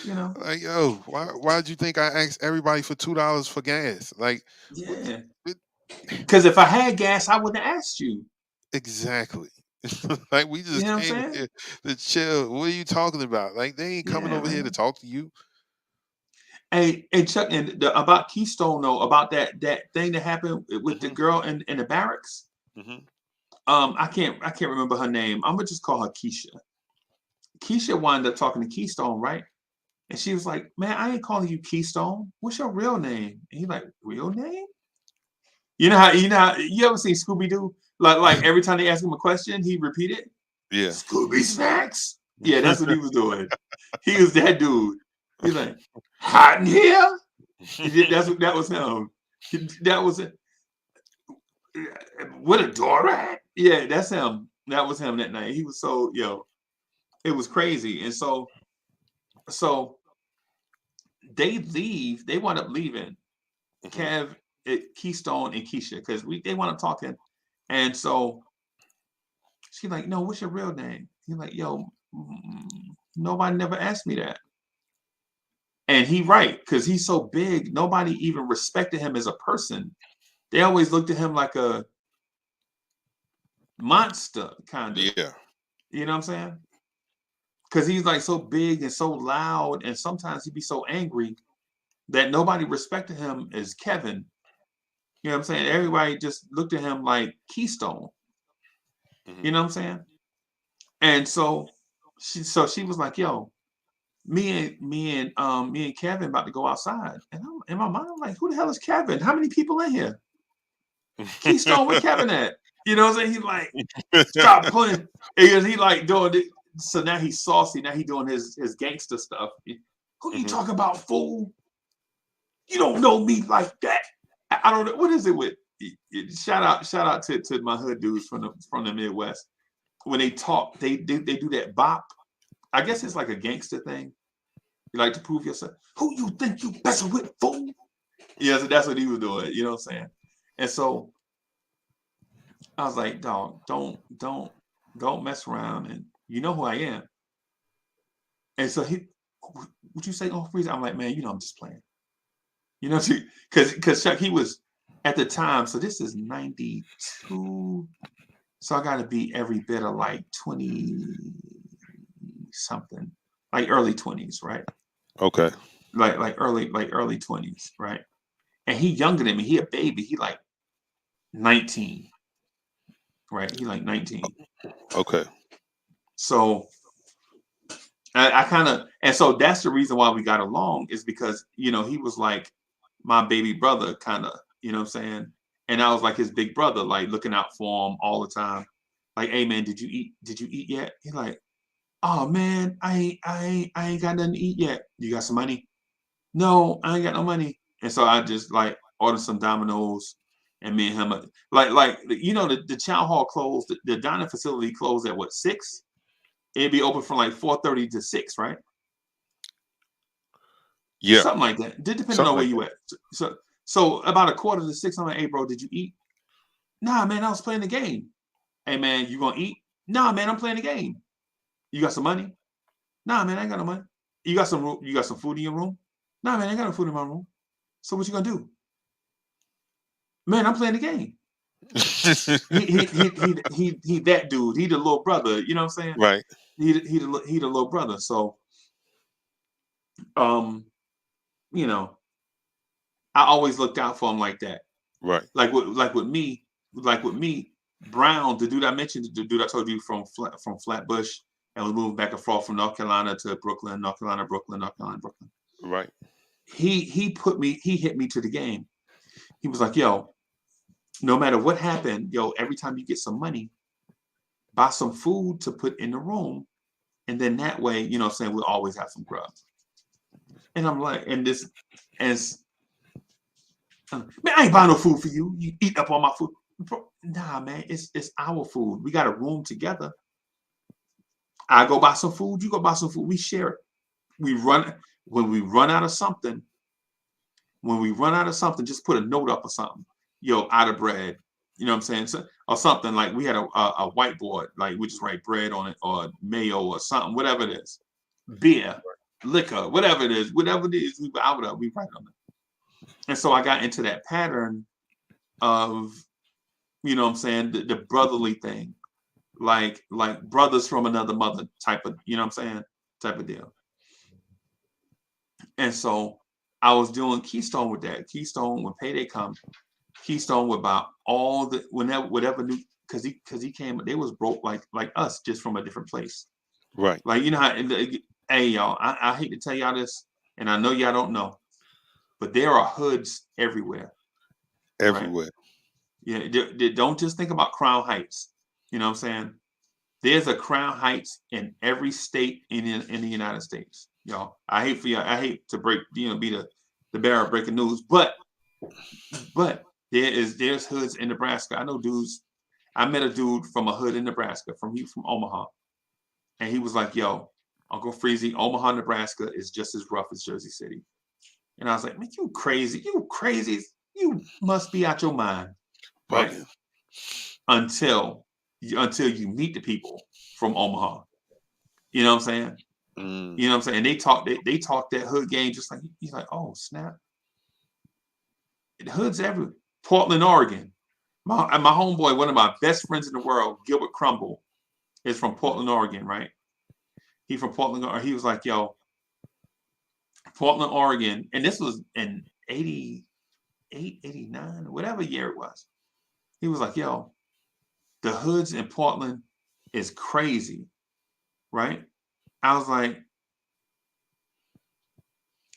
you know? Like, yo, why'd you think I asked everybody for $2 for gas? Like, what, Yeah. what- Because if I had gas, I wouldn't have asked you. exactly. Like, we You just know what I'm came saying? here to chill. What are you talking about? Like, they ain't coming Yeah, over here to man. talk to you. Hey, Chuck, and about Keystone though, about that thing that happened with the Hmm. girl in the barracks. Hmm. I can't remember her name. I'm gonna just call her Keisha. Keisha wound up talking to Keystone, right? And she was like, "Man, I ain't calling you Keystone. What's your real name?" And he like, "Real name?" You ever seen Scooby Doo? Like every time they ask him a question, he repeat it. Yeah. Scooby Snacks. Yeah, that's what he was doing. He was that dude. He's like, hot in here. That was him. That was it. With a door at? Yeah, that's him. That was him that night. He was so it was crazy. And so they leave. They wound up leaving. Hmm. Kev, Keystone, and Keisha because they wound up talking. And so she's like, "No, what's your real name?" He's like, "Yo, nobody never asked me that." And he right, because he's so big, nobody even respected him as a person. They always looked at him like a monster, kind of. Yeah. You know what I'm saying? Because he's like so big and so loud, and sometimes he'd be so angry that nobody respected him as Kevin. You know what I'm saying? Everybody just looked at him like Keystone. Hmm. You know what I'm saying? And so she was like, "Yo, me and Kevin about to go outside." And in my mind, I'm like, "Who the hell is Kevin? How many people in here? Keystone, where Kevin at?" You know what I'm saying? He's like, "Stop playing." And he like doing it. So now he's saucy. Now he doing his gangster stuff. Who you Hmm. talking about, fool? You don't know me like that. I don't know what is it with. Shout out to my hood dudes from the Midwest. When they talk, they do that bop. I guess it's like a gangster thing. You like to prove yourself. Who you think you messing with, fool? Yeah, so that's what he was doing. You know what I'm saying? And so I was like, dog, don't mess around, and you know who I am. And so would you say, "Oh, Freeze"? I'm like, man, I'm just playing. You know, because Chuck, he was at the time. So this is '92. So I got to be every bit of like 20 something, like early 20s, right? Okay. Like early 20s, right? And he younger than me. He a baby. He like 19, right? He like 19. Okay. So I kind of, and so that's the reason why we got along is because he was like my baby brother, kind of. You know what I'm saying? And I was like his big brother, like looking out for him all the time. Like, "Hey man, did you eat? Did you eat yet?" He's like, "Oh man, I ain't got nothing to eat yet. You got some money?" "No, I ain't got no money." And so I just like ordered some Dominoes, and me and him like the chow hall closed, the dining facility closed at what, 6? It'd be open from like 4:30 to 6, right? Yeah. Something like that. Depending Something on where like you that. at. So about 1:45 to 6, I'm like, "Hey bro, did you eat?" "Nah, man, I was playing the game." "Hey man, you gonna eat?" "Nah, man, I'm playing the game." "You got some money?" "Nah, man, I ain't got no money." You got some food in your room?" "Nah, man, I ain't got no food in my room." "So what you gonna do?" "Man, I'm playing the game." He that dude. He the little brother. You know what I'm saying? Right. He the little brother. So, you know, I always looked out for him like that. Right. Like with me, Brown, the dude I mentioned, the dude I told you from Flatbush, and we moved back and forth from North Carolina to Brooklyn, North Carolina, Brooklyn, North Carolina, Brooklyn. Right. He hit me to the game. He was like, yo, no matter what happened, yo, every time you get some money, buy some food to put in the room. And then that way, you know what I'm saying, we'll always have some grub. And I'm like, man, I ain't buying no food for you. You eat up all my food. Bro, nah, man, it's our food. We got a room together. I go buy some food, you go buy some food. We share it. When we run out of something, just put a note up or something. Yo, out of bread. You know what I'm saying? So, or something like we had a whiteboard, like we just write bread on it or mayo or something, whatever it is. Beer, liquor, whatever it is, we write on it. And so I got into that pattern of, you know what I'm saying, the brotherly thing, like brothers from another mother type of, you know what I'm saying, type of deal. And so I was doing Keystone with that. Keystone, when payday comes, Keystone would buy all the whatever new, because he came, they was broke like us, just from a different place. Right. Like, you know how, hey y'all, I hate to tell y'all this, and I know y'all don't know, but there are hoods everywhere. Everywhere. Right? Yeah, don't just think about Crown Heights. You know what I'm saying? There's a Crown Heights in every state in the United States. Y'all, I hate to break, be the bearer of breaking news, but there's hoods in Nebraska. I know dudes. I met a dude from a hood in Nebraska, from Omaha, and he was like, "Yo, Uncle Freezy, Omaha, Nebraska is just as rough as Jersey City." And I was like, "Man, you crazy! You must be out your mind, right?" Bugging. Until you meet the people from Omaha. You know what I'm saying? Mm. You know what I'm saying? They talk that hood game just like, he's like, oh snap. The hood's everywhere. Portland, Oregon. My homeboy, one of my best friends in the world, Gilbert Crumble, is from Portland, Oregon, right? He from Portland, or he was like, yo, Portland, Oregon, and this was in 88, 89, whatever year it was. He was like, yo, the hoods in Portland is crazy, right? I was like,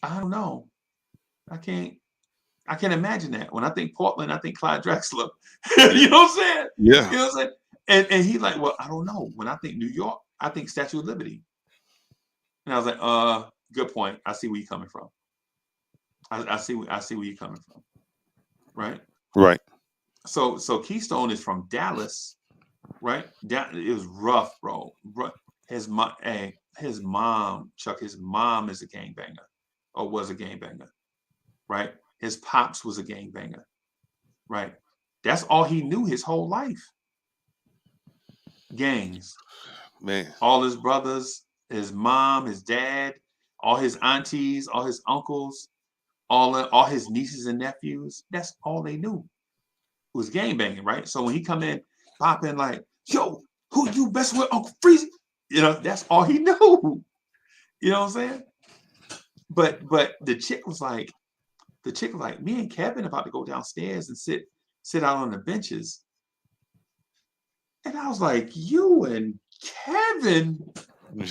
I don't know. I can't imagine that. When I think Portland, I think Clyde Drexler. You know what I'm saying? Yeah. You know what I'm saying? And he's like, well, I don't know. When I think New York, I think Statue of Liberty. And I was like, good point. I see where you're coming from. I see where you're coming from. Right? Right. So Keystone is from Dallas, right? It was rough, bro. His mom, Chuck, his mom is a gangbanger, or was a gangbanger, right? His pops was a gangbanger, right? That's all he knew his whole life. Gangs. Man. All his brothers, his mom, his dad, all his aunties, all his uncles, all his nieces and nephews. That's all they knew was gangbanging, right? So when he come in, popping like, yo, who you best with, Uncle Freezy? You know, that's all he knew. You know what I'm saying? But the chick was like, me and Kevin about to go downstairs and sit out on the benches. And I was like, you and Kevin? And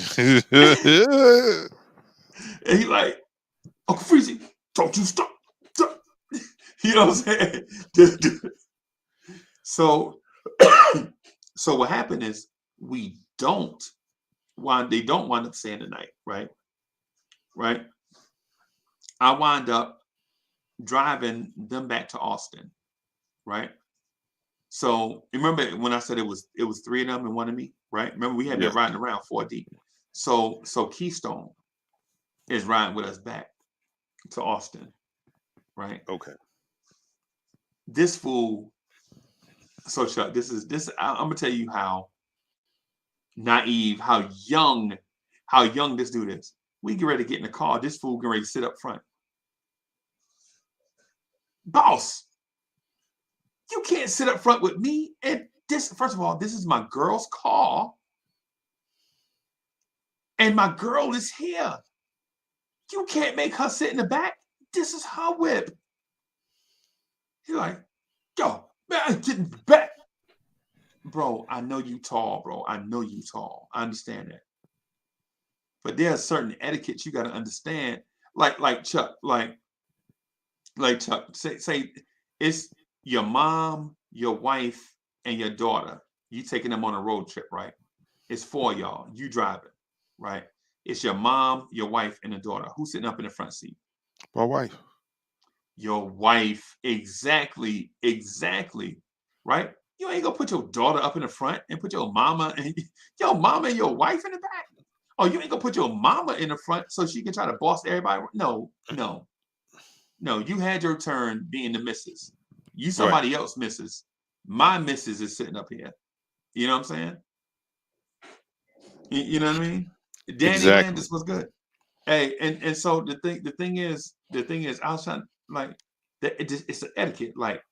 he like, Uncle Freezy, don't you stop. You know what I'm saying? So what happened is they don't wind up staying the night, right? Right? I wind up driving them back to Austin, right? So remember when I said it was 3 of them and 1 of me, right? Remember we had been riding around 4 deep. So Keystone is riding with us back to Austin, right? Okay. This fool. So Chuck, I'm gonna tell you how naive, how young this dude is. We get ready to get in the car. This fool get ready to sit up front. Boss, You can't sit up front with me. And this, first of all, this is my girl's car. And my girl is here. You can't make her sit in the back. This is her whip. He's like, yo, man, I'm getting back. Bro, I know you tall, bro. I know you tall. I understand that. But there's certain etiquettes you got to understand. Like Chuck, like Chuck, say it's your mom, your wife, and your daughter. You taking them on a road trip, right? It's 4 y'all. You driving, right? It's your mom, your wife, and a daughter. Who's sitting up in the front seat? My wife. Your wife. Exactly. Right? You ain't gonna put your daughter up in the front and put your mama and your wife in the back. Oh, you ain't gonna put your mama in the front so she can try to boss everybody. No. You had your turn being the missus. You somebody else missus. My missus is sitting up here. You know what I'm saying? You know what I mean? Danny Exactly. Landis was good. Hey, and so the thing is, I was trying like it's an etiquette. Like,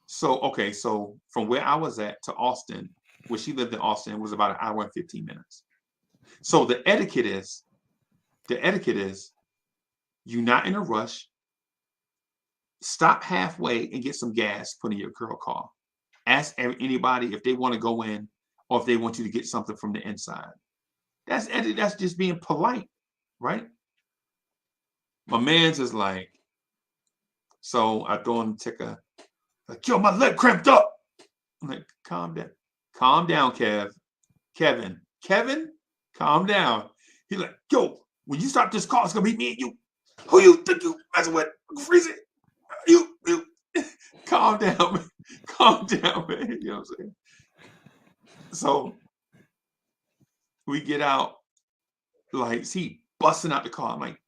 so from where I was at to Austin, where she lived in Austin, was about an hour and 15 minutes. So the etiquette is you're not in a rush. Stop halfway and get some gas, put in your girl car. Ask anybody if they want to go in or if they want you to get something from the inside. That's just being polite, right? My man's is like, so I throw him the ticker, like, yo, my leg cramped up. I'm like, calm down, Kevin, calm down. He's like, yo, when you stop this car, it's gonna be me and you. Who you think you messing with? Freeze it. You calm down, man. You know what I'm saying? So we get out, like, see, busting out the car. I'm like,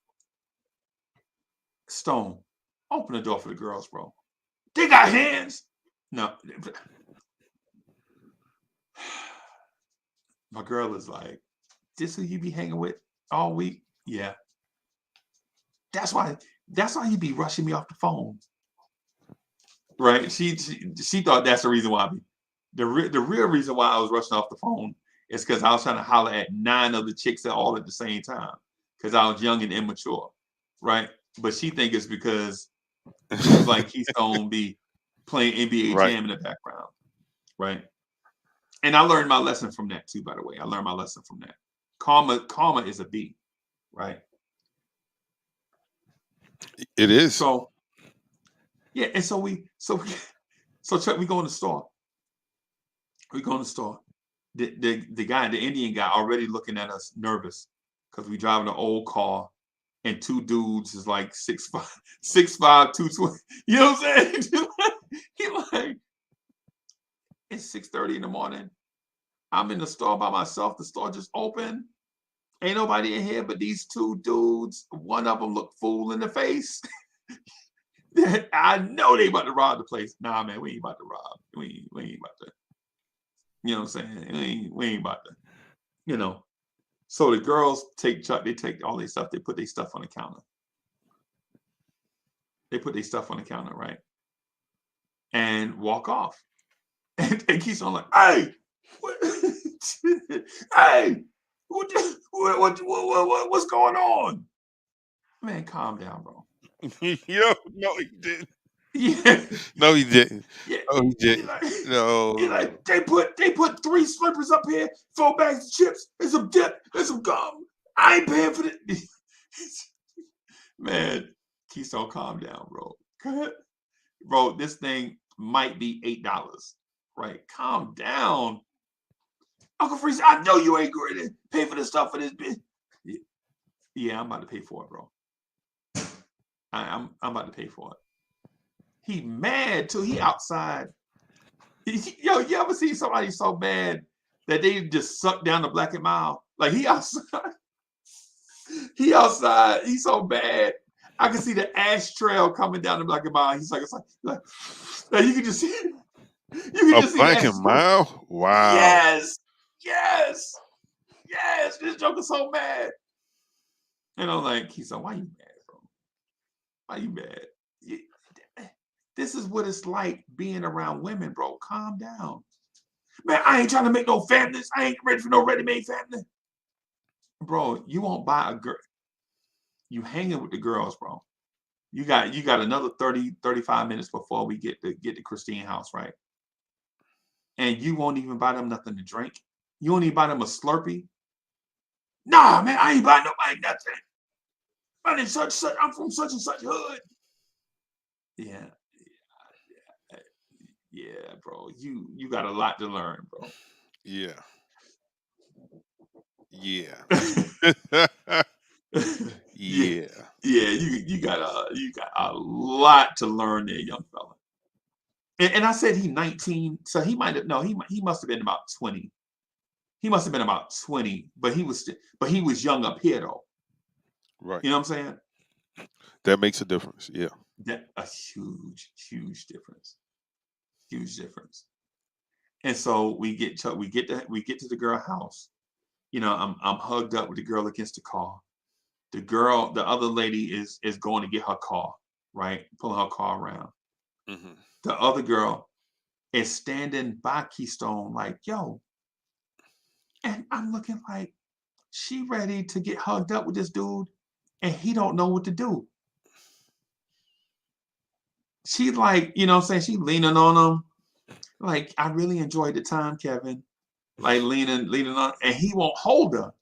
Stone, open the door for the girls, bro. They got hands. No. My girl is like, this who you be hanging with all week? Yeah. That's why you be rushing me off the phone. Right? She thought that's the reason why the real reason why I was rushing off the phone is because I was trying to holler at 9 other chicks all at the same time because I was young and immature, right? But she think it's because she's like Keystone be playing NBA Jam in the background, right? And I learned my lesson from that too, by the way. I learned my lesson from that. Karma is a B, right? It is. So yeah, and so Chuck, we go in the store. We go in the store. The guy, the Indian guy, already looking at us nervous because we driving an old car, and 2 dudes is like 6'5", 220. You know what I'm saying? He like, it's 6:30 in the morning. I'm in the store by myself. The store just opened. Ain't nobody in here but these 2 dudes. One of them looked fool in the face. I know they about to rob the place. Nah, man, we ain't about to rob. We ain't about to. You know what I'm saying? We ain't about to. You know. So the girls take Chuck. They take all their stuff. They put their stuff on the counter. Right? And walk off. And keeps on like, hey, hey, what's going on? Man, calm down, bro. Yo, no, he didn't. Yeah. No, he didn't. Yeah. No, he didn't. No. Like, they put 3 slippers up here, 4 bags of chips, and some dip, and some gum. I ain't paying for this. Man, Keystone, calm down, bro. Bro, this thing might be $8, right? Calm down. Uncle Freeze, I know you ain't going to pay for this stuff for this bitch. Yeah, I'm about to pay for it, bro. I'm about to pay for it. He mad too. He outside. Yo, you ever see somebody so mad that they just suck down the Black and Mile? Like, he outside. He's so bad. I can see the ash trail coming down the Black and Mile. He's like, it's like you can just see. You can just see Black and Mile. Wow. Yes. This joker's so mad. And I'm like, Keystone, why you mad, bro? Why you mad? This is what it's like being around women, bro. Calm down. Man, I ain't trying to make no families. I ain't ready for no ready-made family. Bro, you won't buy a girl. You hanging with the girls, bro. You got another 30, 35 minutes before we get to Christine house, right? And you won't even buy them nothing to drink. You won't even buy them a Slurpee. Nah, man, I ain't buying nobody nothing. I'm from such and such hood. Yeah. Yeah, bro. You got a lot to learn, bro. Yeah. Yeah. Yeah, Yeah. you got a lot to learn there, young fella. And I said he 19, so he might have he must have been about 20. He must have been about 20, but he was young up here though. Right. You know what I'm saying? That makes a difference. Yeah. That a huge difference. Huge difference. And so we get to the girl house. You know, I'm hugged up with the girl against the car. The other lady is going to get her car, right? Pulling her car around. Mm-hmm. The other girl is standing by Keystone like, yo. And I'm looking like, she ready to get hugged up with this dude, and he don't know what to do. She like, you know what I'm saying? She leaning on him. Like, I really enjoyed the time, Kevin. Like leaning on, and he won't hold her.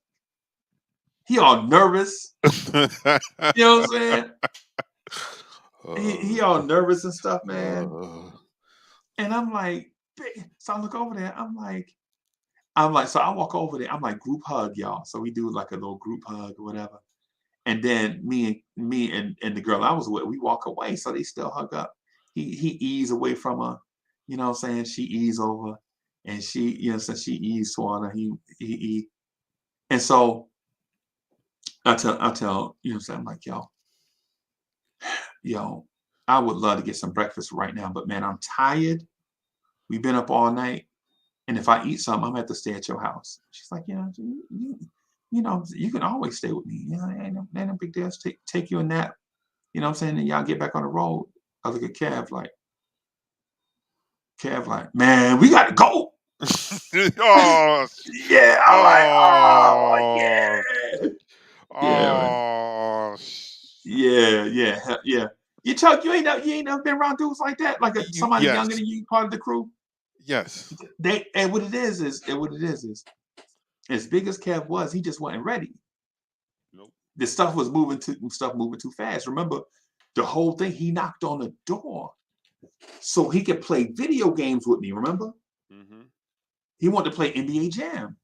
He all nervous. You know what I'm saying? He all nervous and stuff, man. And I'm like, so I look over there. I'm like, so I walk over there. I'm like, group hug, y'all. So we do like a little group hug or whatever. And then me and the girl I was with, we walk away. So they still hug up. He eased away from her. You know what I'm saying? She eased over. And she, you know, since she eased toward her, he. And so I tell, you know what I'm saying? I'm like, yo, I would love to get some breakfast right now, but man, I'm tired. We've been up all night. And if I eat something, I'm gonna have to stay at your house. She's like, you know, you can always stay with me. You know, ain't no big deal. Take you a nap. You know what I'm saying? And y'all get back on the road. I look at Kev like, man, we gotta go. Oh, Yeah, I'm like, oh oh, yeah, man. oh. Yeah. You Chuck, you ain't never been around dudes like that, like somebody younger Yes, than you, part of the crew. yes. And what it is as big as Kev was, he just wasn't ready. Nope. The stuff was moving too fast. Remember, the whole thing, he knocked on the door so he could play video games with me. Remember, Mm-hmm. he wanted to play NBA Jam.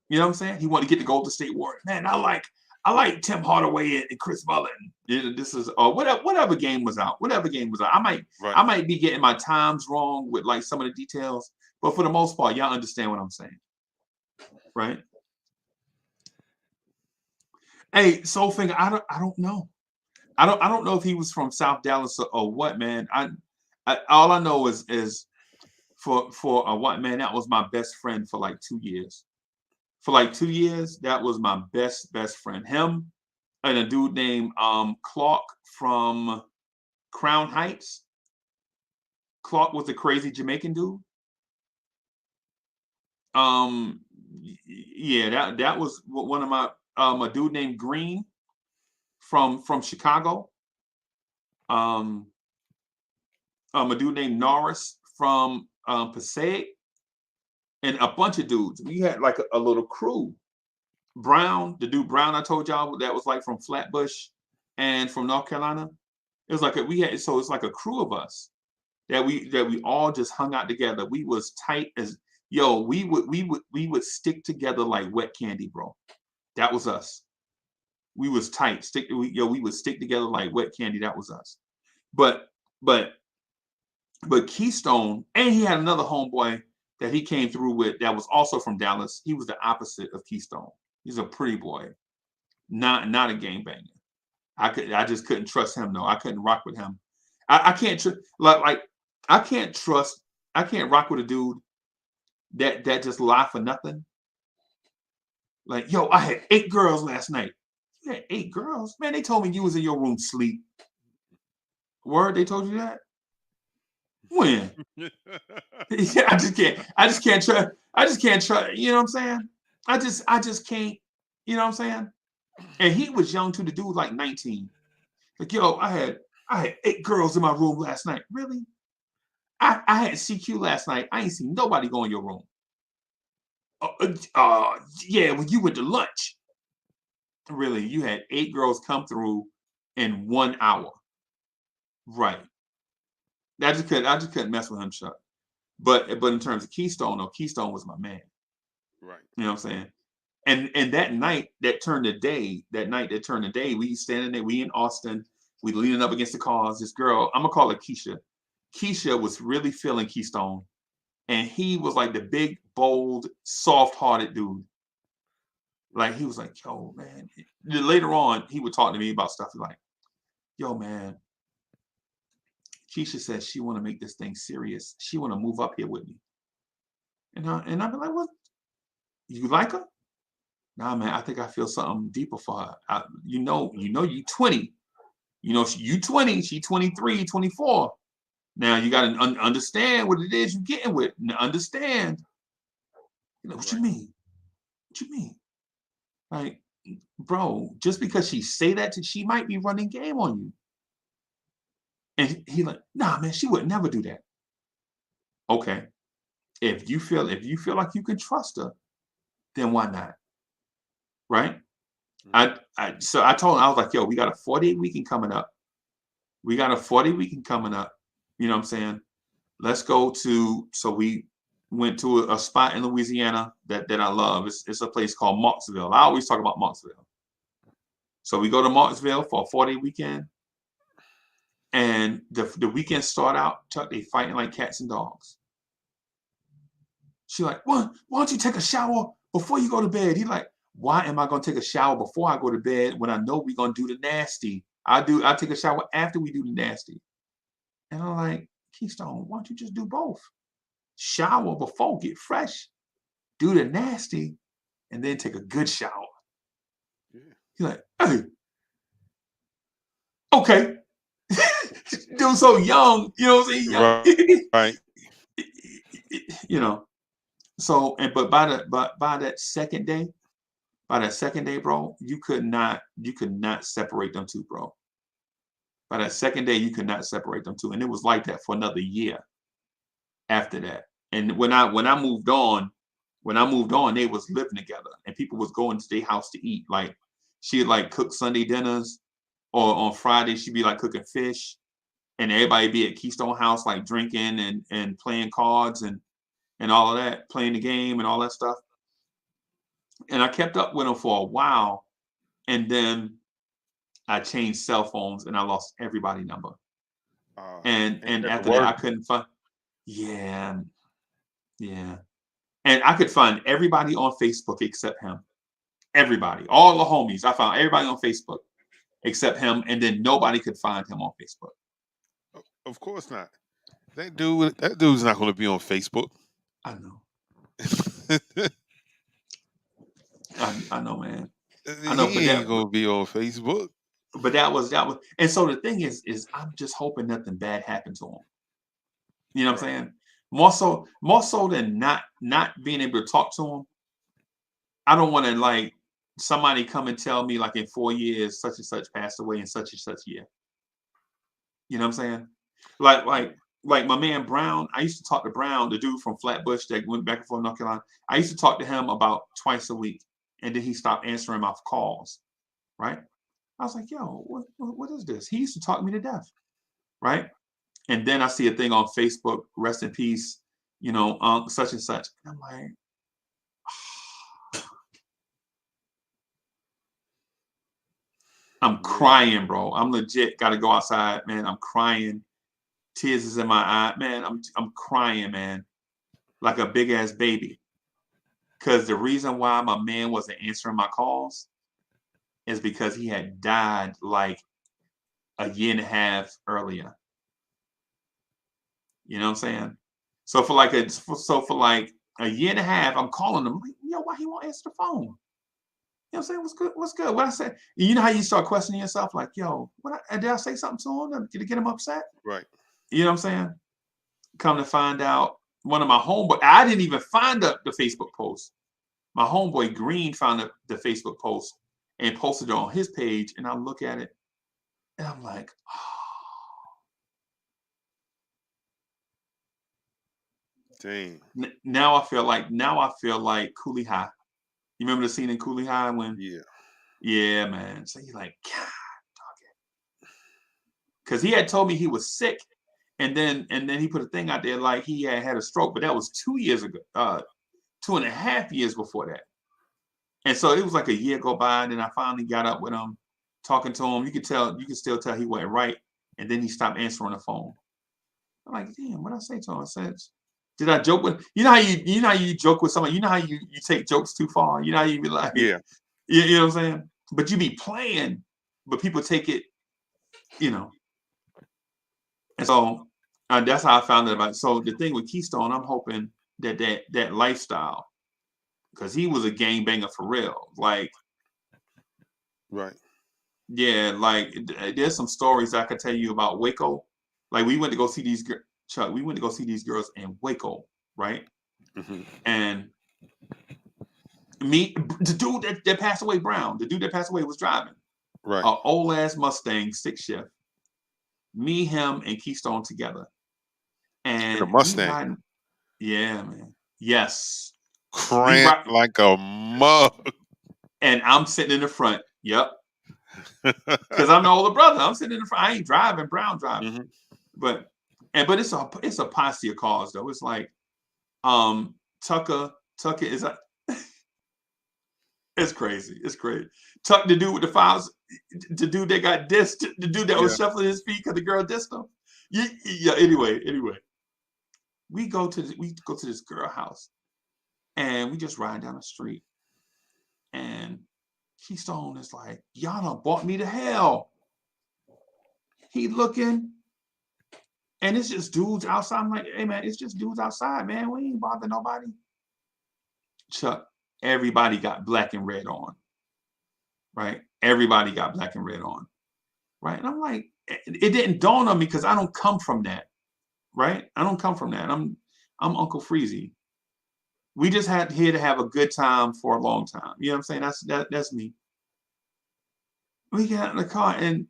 You know what I'm saying? He wanted to get the Golden State Warriors. Man, I like Tim Hardaway and Chris Mullin. This is whatever game was out. I might be getting my times wrong with like some of the details, but for the most part, y'all understand what I'm saying, right? Hey, Soulfinger, I don't know. I don't know if he was from South Dallas or what, man. I all I know is for a white man, that was my best friend for like 2 years. For like 2 years, that was my best friend. Him and a dude named Clark from Crown Heights. Clark was a crazy Jamaican dude. Yeah, that was one of my a dude named Green from Chicago. A dude named Norris from Passaic, and a bunch of dudes. We had like a little crew. Brown, the dude Brown I told y'all that was like from Flatbush and from North Carolina. It was like it's like a crew of us that we all just hung out together. We was tight as we would stick together like wet candy, bro. That was us. We was tight. We would stick together like wet candy. That was us. But Keystone, and he had another homeboy that he came through with that was also from Dallas. He was the opposite of Keystone. He's a pretty boy, not a gangbanger. I just couldn't trust him. No, I couldn't rock with him. I can't I can't trust. I can't rock with a dude that just lie for nothing. Like, yo, I had 8 girls last night. You had 8 girls? Man, they told me you was in your room sleep. Word, they told you that? When? Yeah, I just can't. I just can't trust. I just can't trust. You know what I'm saying? I just can't. You know what I'm saying? And he was young too. The dude was like 19. Like, yo, I had 8 girls in my room last night. Really? I had CQ last night. I ain't seen nobody go in your room. Yeah, when you went to lunch. Really, you had 8 girls come through in 1 hour. Right. I just couldn't mess with him, Chuck. But in terms of Keystone, no, Keystone was my man. Right. You know what I'm saying? And that night that turned the day, we standing there, we in Austin, we leaning up against the cars. This girl, I'm gonna call her Keisha. Keisha was really feeling Keystone, and he was like the big, bold, soft-hearted dude. Like he was like, yo, man. Later on, he would talk to me about stuff like, yo, man, Keisha says she want to make this thing serious. She want to move up here with me. And I'd be like, what? You like her? Nah, man, I think I feel something deeper for her. You 20. You know, you 20, she 23, 24. Now you got to understand what it is you're getting with. Understand. You know, what you mean? What you mean? Like, bro, just because she say that, she might be running game on you. And he like, nah, man, she would never do that. Okay. If you feel like you can trust her, then why not? Right? So I told him, I was like, yo, we got a 48 weekend coming up. You know what I'm saying? Let's go to, so we went to a spot in Louisiana that I love. It's a place called Marksville. I always talk about Marksville. So we go to Marksville for a 40 weekend. And the weekend start out, Chuck, they fighting like cats and dogs. She like, why don't you take a shower before you go to bed? He like, why am I gonna take a shower before I go to bed when I know we're gonna do the nasty? I take a shower after we do the nasty. And I'm like, Keystone, why don't you just do both? Shower before, get fresh, do the nasty, and then take a good shower. Yeah. He's like, hey, okay. Dude, so young, you know what I'm saying? Right. You know. So, but by that second day, bro, you could not separate them two, bro. By that second day, you could not separate them two, and it was like that for another year after that. And when I moved on, they was living together, and people was going to their house to eat. Like she'd like cook Sunday dinners, or on Friday she'd be like cooking fish, and everybody be at Keystone House like drinking and playing cards and all of that, playing the game and all that stuff. And I kept up with them for a while, and then I changed cell phones and I lost everybody's number. And after that, I couldn't find. Yeah. And I could find everybody on Facebook except him. Everybody, all the homies. I found everybody on Facebook except him, and then nobody could find him on Facebook. Of course not. That dude's not going to be on Facebook. I know. I know, man. I know, he ain't going to be on Facebook. But that was, and so the thing is I'm just hoping nothing bad happened to him. You know what I'm saying? More so than not being able to talk to him. I don't want to like somebody come and tell me like in 4 years such and such passed away in such and such year. You know what I'm saying? Like my man Brown. I used to talk to Brown, the dude from Flatbush that went back and forth North Carolina. I used to talk to him about twice a week, and then he stopped answering my calls. Right? I was like, yo, what is this? He used to talk me to death. Right? And then I see a thing on Facebook, rest in peace, you know, such and such. And I'm like, I'm crying, bro. I'm legit got to go outside, man. I'm crying. Tears is in my eye, man. I'm crying, man, like a big ass baby. Because the reason why my man wasn't answering my calls is because he had died like a year and a half earlier. You know what I'm saying? So for like a year and a half, I'm calling him. Like, yo, why he won't answer the phone? You know what I'm saying? What's good? What I said? You know how you start questioning yourself? Like, yo, did I say something to him to get him upset? Right. You know what I'm saying? come to find out, one of my homeboy, I didn't even find the Facebook post. My homeboy Green found the Facebook post and posted it on his page, and I look at it, and I'm like, Dang. now I feel like Cooley High. You remember the scene in Cooley High when? Yeah, man. So he's like, God, dog it. Because he had told me he was sick, and then he put a thing out there like he had a stroke, but that was 2 years ago, 2.5 years before that. And so it was like a year go by, and then I finally got up with him, talking to him. You could still tell he wasn't right, and then he stopped answering the phone. I'm like, damn, what I say to him? I said, did I joke with you know how you joke with somebody? You know how you take jokes too far? You know how you be like, Yeah. You know what I'm saying? But you be playing, but people take it, you know. And so that's how I found out about it. So the thing with Keystone, I'm hoping that lifestyle, because he was a gangbanger for real. Like, Right. yeah, like there's some stories I could tell you about Waco. Like we went to go see these Chuck. We went to go see these girls in Waco, right? Mm-hmm. And the dude that passed away, Brown, the dude that passed away was driving Right. an old ass Mustang 6-shift. Me, him, and Keystone together, In a and we Mustang. riding. Yeah, man. Yes. Cramp like a mug. And I'm sitting in the front. Yep. Because I'm the older brother. I'm sitting in the front. I ain't driving. Brown driving. Mm-hmm. But it's a posse of cars though. It's like Tucker is a it's crazy. It's crazy. Tuck the dude with the files, the dude that got dissed, the dude that was shuffling his feet because the girl dissed him. Yeah. Anyway, we go to this girl house, and we just ride down the street, and Keystone is like, y'all done brought me to hell. He looking, and it's just dudes outside. I'm like, hey man, it's just dudes outside, man. We ain't bothering nobody. Chuck, everybody got black and red on, right? Everybody got black and red on, right? And I'm like, it didn't dawn on me because I don't come from that, right? I don't come from that. I'm Uncle Freezy. We just had here to have a good time for a long time. You know what I'm saying? That's me. We got in the car, and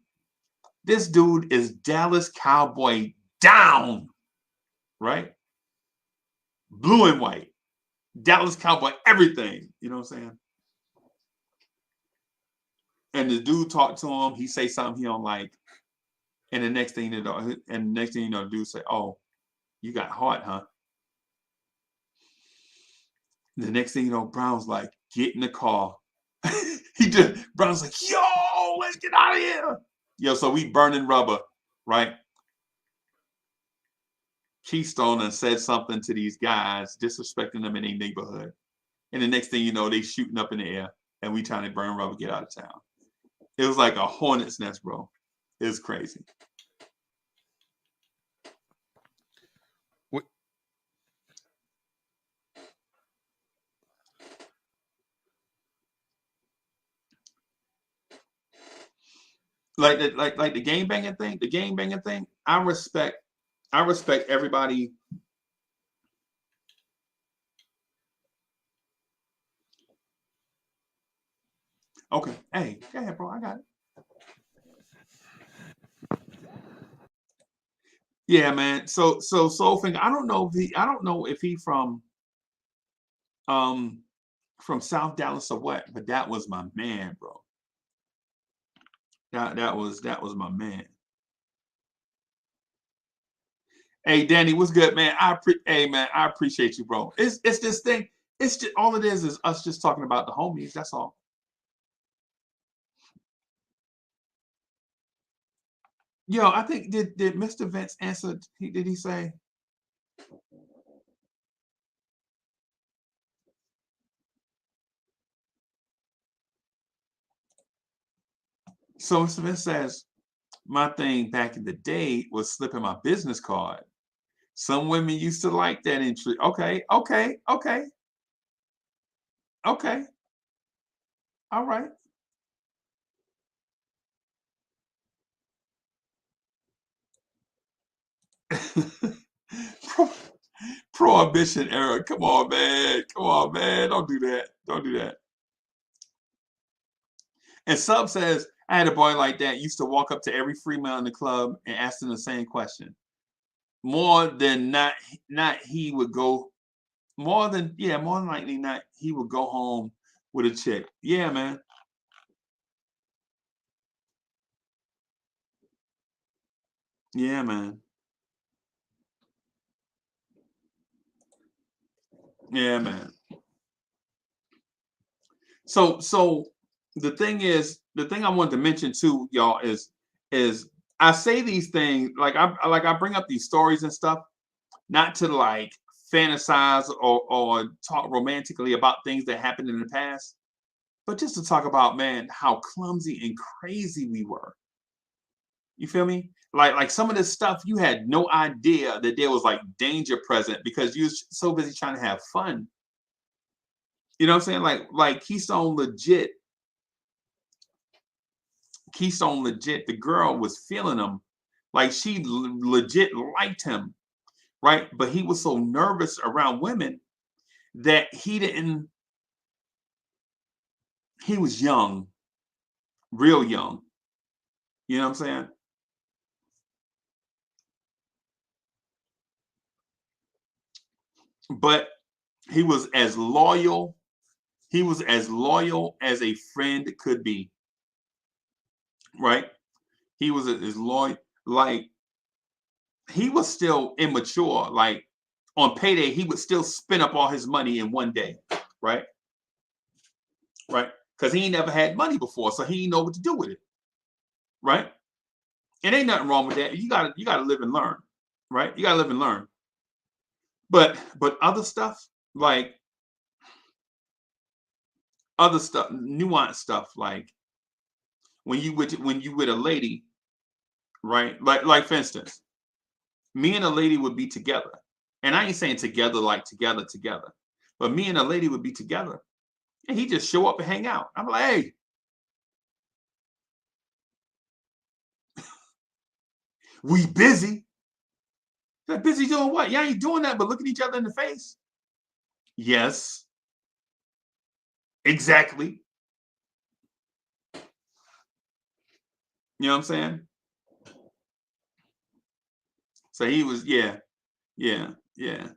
this dude is Dallas Cowboy down, right? Blue and white. Dallas Cowboy, everything. You know what I'm saying? And the dude talked to him. He say something he don't like. And the next thing you know, the dude say, "Oh, you got heart, huh?" The next thing you know, Brown's like, "Get in the car." Brown's like, "Yo, let's get out of here." Yo, so we burning rubber, right? Keystone and said something to these guys, disrespecting them in their neighborhood. And the next thing you know, they shooting up in the air, and we trying to burn rubber, get out of town. It was like a hornet's nest, bro. It was crazy. What? Like the game banging thing. I respect everybody. Okay, hey, go ahead, bro. I got it. Yeah, man. So Soulfinger, I don't know if he from South Dallas or what, but that was my man, bro. That was my man. Hey, Danny, what's good, man? Hey, man, I appreciate you, bro. It's this thing. It's just all it is us just talking about the homies. That's all. Yo, I think did Mr. Vince answer? Did he say? So Mr. Vince says, my thing back in the day was slipping my business card. Some women used to like that entry. Okay. All right. Prohibition era. Come on, man. Come on, man. Don't do that. Don't do that. And Sub says, I had a boy like that, used to walk up to every free male in the club and ask them the same question. More than he would go, more than likely not, he would go home with a chick. Yeah, man. Yeah, man. Yeah, man. So the thing I wanted to mention too, y'all, is I say these things like I bring up these stories and stuff, not to like fantasize or talk romantically about things that happened in the past, but just to talk about, man, how clumsy and crazy we were. You feel me? Like some of this stuff, you had no idea that there was like danger present because you was so busy trying to have fun. You know what I'm saying? Like Keystone legit, the girl was feeling him. Like she legit liked him, right? But he was so nervous around women that he was young, real young. You know what I'm saying? But he was as loyal. He was as loyal as a friend could be, right? He was as loyal. Like he was still immature. Like on payday, he would still spend up all his money in one day, right? Right? Because he ain't never had money before, so he didn't know what to do with it, right? And ain't nothing wrong with that. You gotta live and learn, right? You gotta live and learn. But other stuff, like other stuff, nuanced stuff, like when you with a lady, right? Like for instance, me and a lady would be together, and I ain't saying together like together, but me and a lady would be together, and he just show up and hang out. I'm like, hey, we busy. Like, busy doing what? Y'all ain't doing that, but looking each other in the face. Yes, exactly. You know what I'm saying? So he was, yeah, yeah, yeah.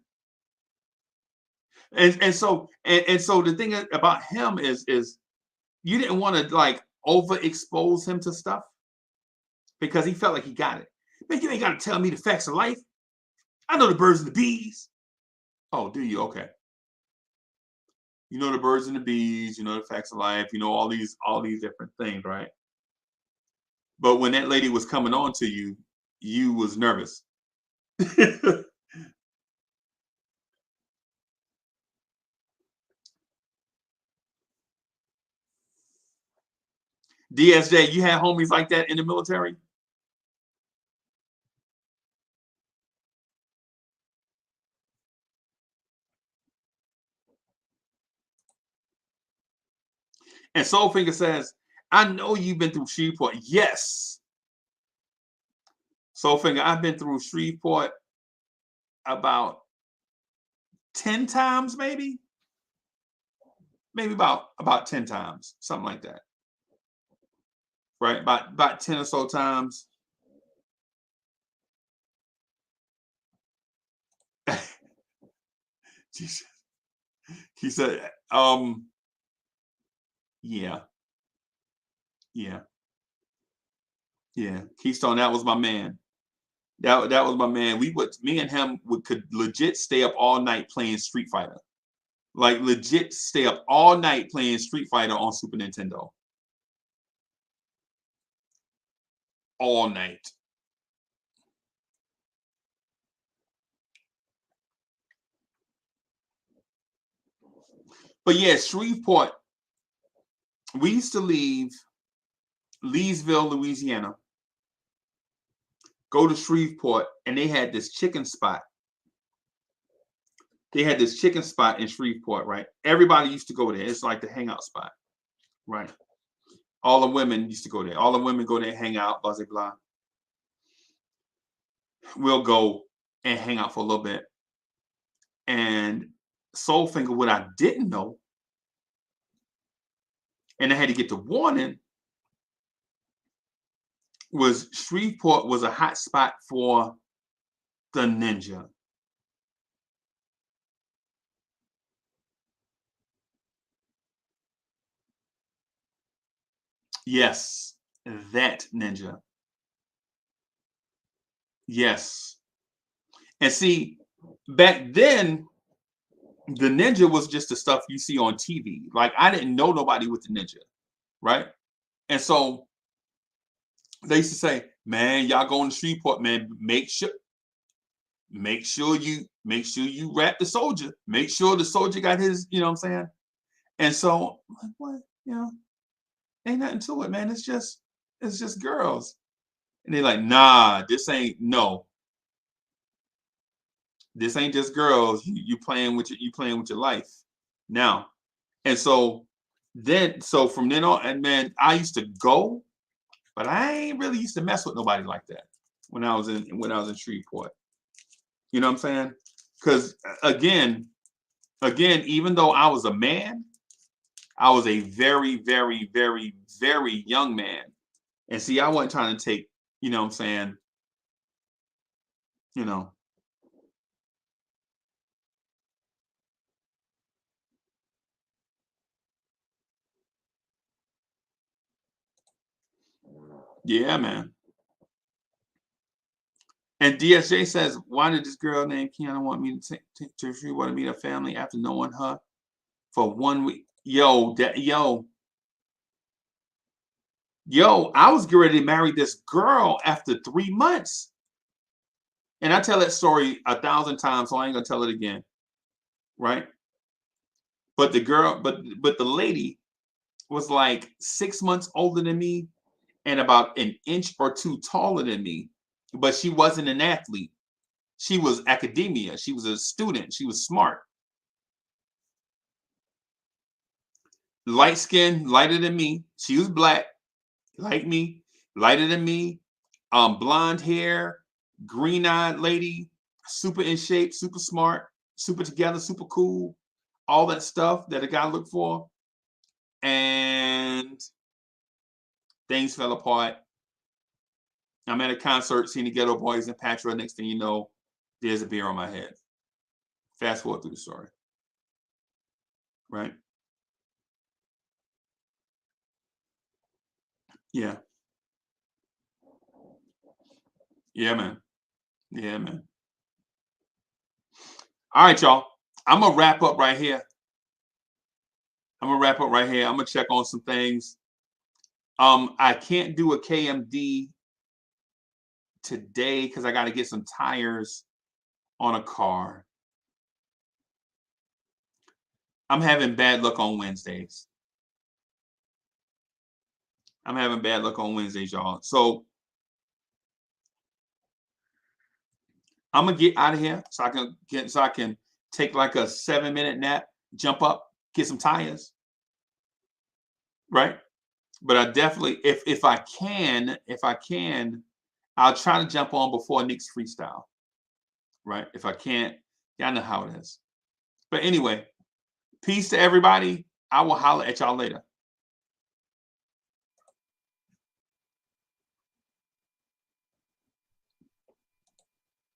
And so the thing about him is you didn't want to like overexpose him to stuff because he felt like he got it. Man, you ain't got to tell me the facts of life. I know the birds and the bees. Oh, do you? Okay. You know the birds and the bees. You know the facts of life. You know all these different things, right? But when that lady was coming on to you, you was nervous. DSJ, you had homies like that in the military? And Soulfinger says, I know you've been through Shreveport. Yes. Soulfinger, I've been through Shreveport about 10 times, maybe about 10 times, something like that. Right? About 10 or so times. He said, yeah. Yeah. Yeah. Keystone, that was my man. That was my man. Me and him could legit stay up all night playing Street Fighter. Like legit stay up all night playing Street Fighter on Super Nintendo. All night. But yeah, Shreveport, we used to leave Leesville, Louisiana, go to Shreveport, and they had this chicken spot. They had this chicken spot in Shreveport, right? Everybody used to go there. It's like the hangout spot, right? All the women used to go there. All the women go there, hang out, blah, blah, blah. We'll go and hang out for a little bit. And Soulfinger, what I didn't know, and I had to get the warning, was Shreveport was a hot spot for the ninja. Yes, that ninja. Yes. And see, back then, the ninja was just the stuff you see on TV. Like, I didn't know nobody with the ninja, right? And so they used to say, man, y'all going to Shreveport, man, make sure you wrap the soldier. Make sure the soldier got his, you know what I'm saying? And so, I'm like, what? You know, ain't nothing to it, man. It's just girls. And they're like, nah, this ain't just girls. You playing with your life now. And so from then on, and man, I used to go, but I ain't really used to mess with nobody like that when I was in Shreveport. You know what I'm saying? Because again, even though I was a man, I was a very, very, very, very young man. And see, I wasn't trying to take, you know what I'm saying, you know. Yeah, man. And DSJ says, why did this girl named Kiana want me to she want to meet her family after knowing her for 1 week? Yo, I was getting ready to marry this girl after 3 months. And I tell that story 1,000 times, so I ain't gonna tell it again. Right? But the girl, but the lady was like 6 months older than me and about an inch or two taller than me. But she wasn't an athlete. She was academia. She was a student. She was smart. Light skin, lighter than me. She was black, like me, lighter than me. Blonde hair, green-eyed lady, super in shape, super smart, super together, super cool. All that stuff that a guy looked for. And things fell apart. I'm at a concert seeing the Ghetto Boys and Patra. Next thing you know, there's a beer on my head. Fast forward through the story. Right? Yeah. Yeah, man. Yeah, man. All right, y'all. I'm going to wrap up right here. I'm going to check on some things. I can't do a KMD today because I got to get some tires on a car. I'm having bad luck on Wednesdays. Y'all. So I'm gonna get out of here so I can take like a 7-minute nap, jump up, get some tires. Right? But I definitely, if I can, I'll try to jump on before Nick's freestyle. Right? If I can't, y'all know how it is. But anyway, peace to everybody. I will holler at y'all later.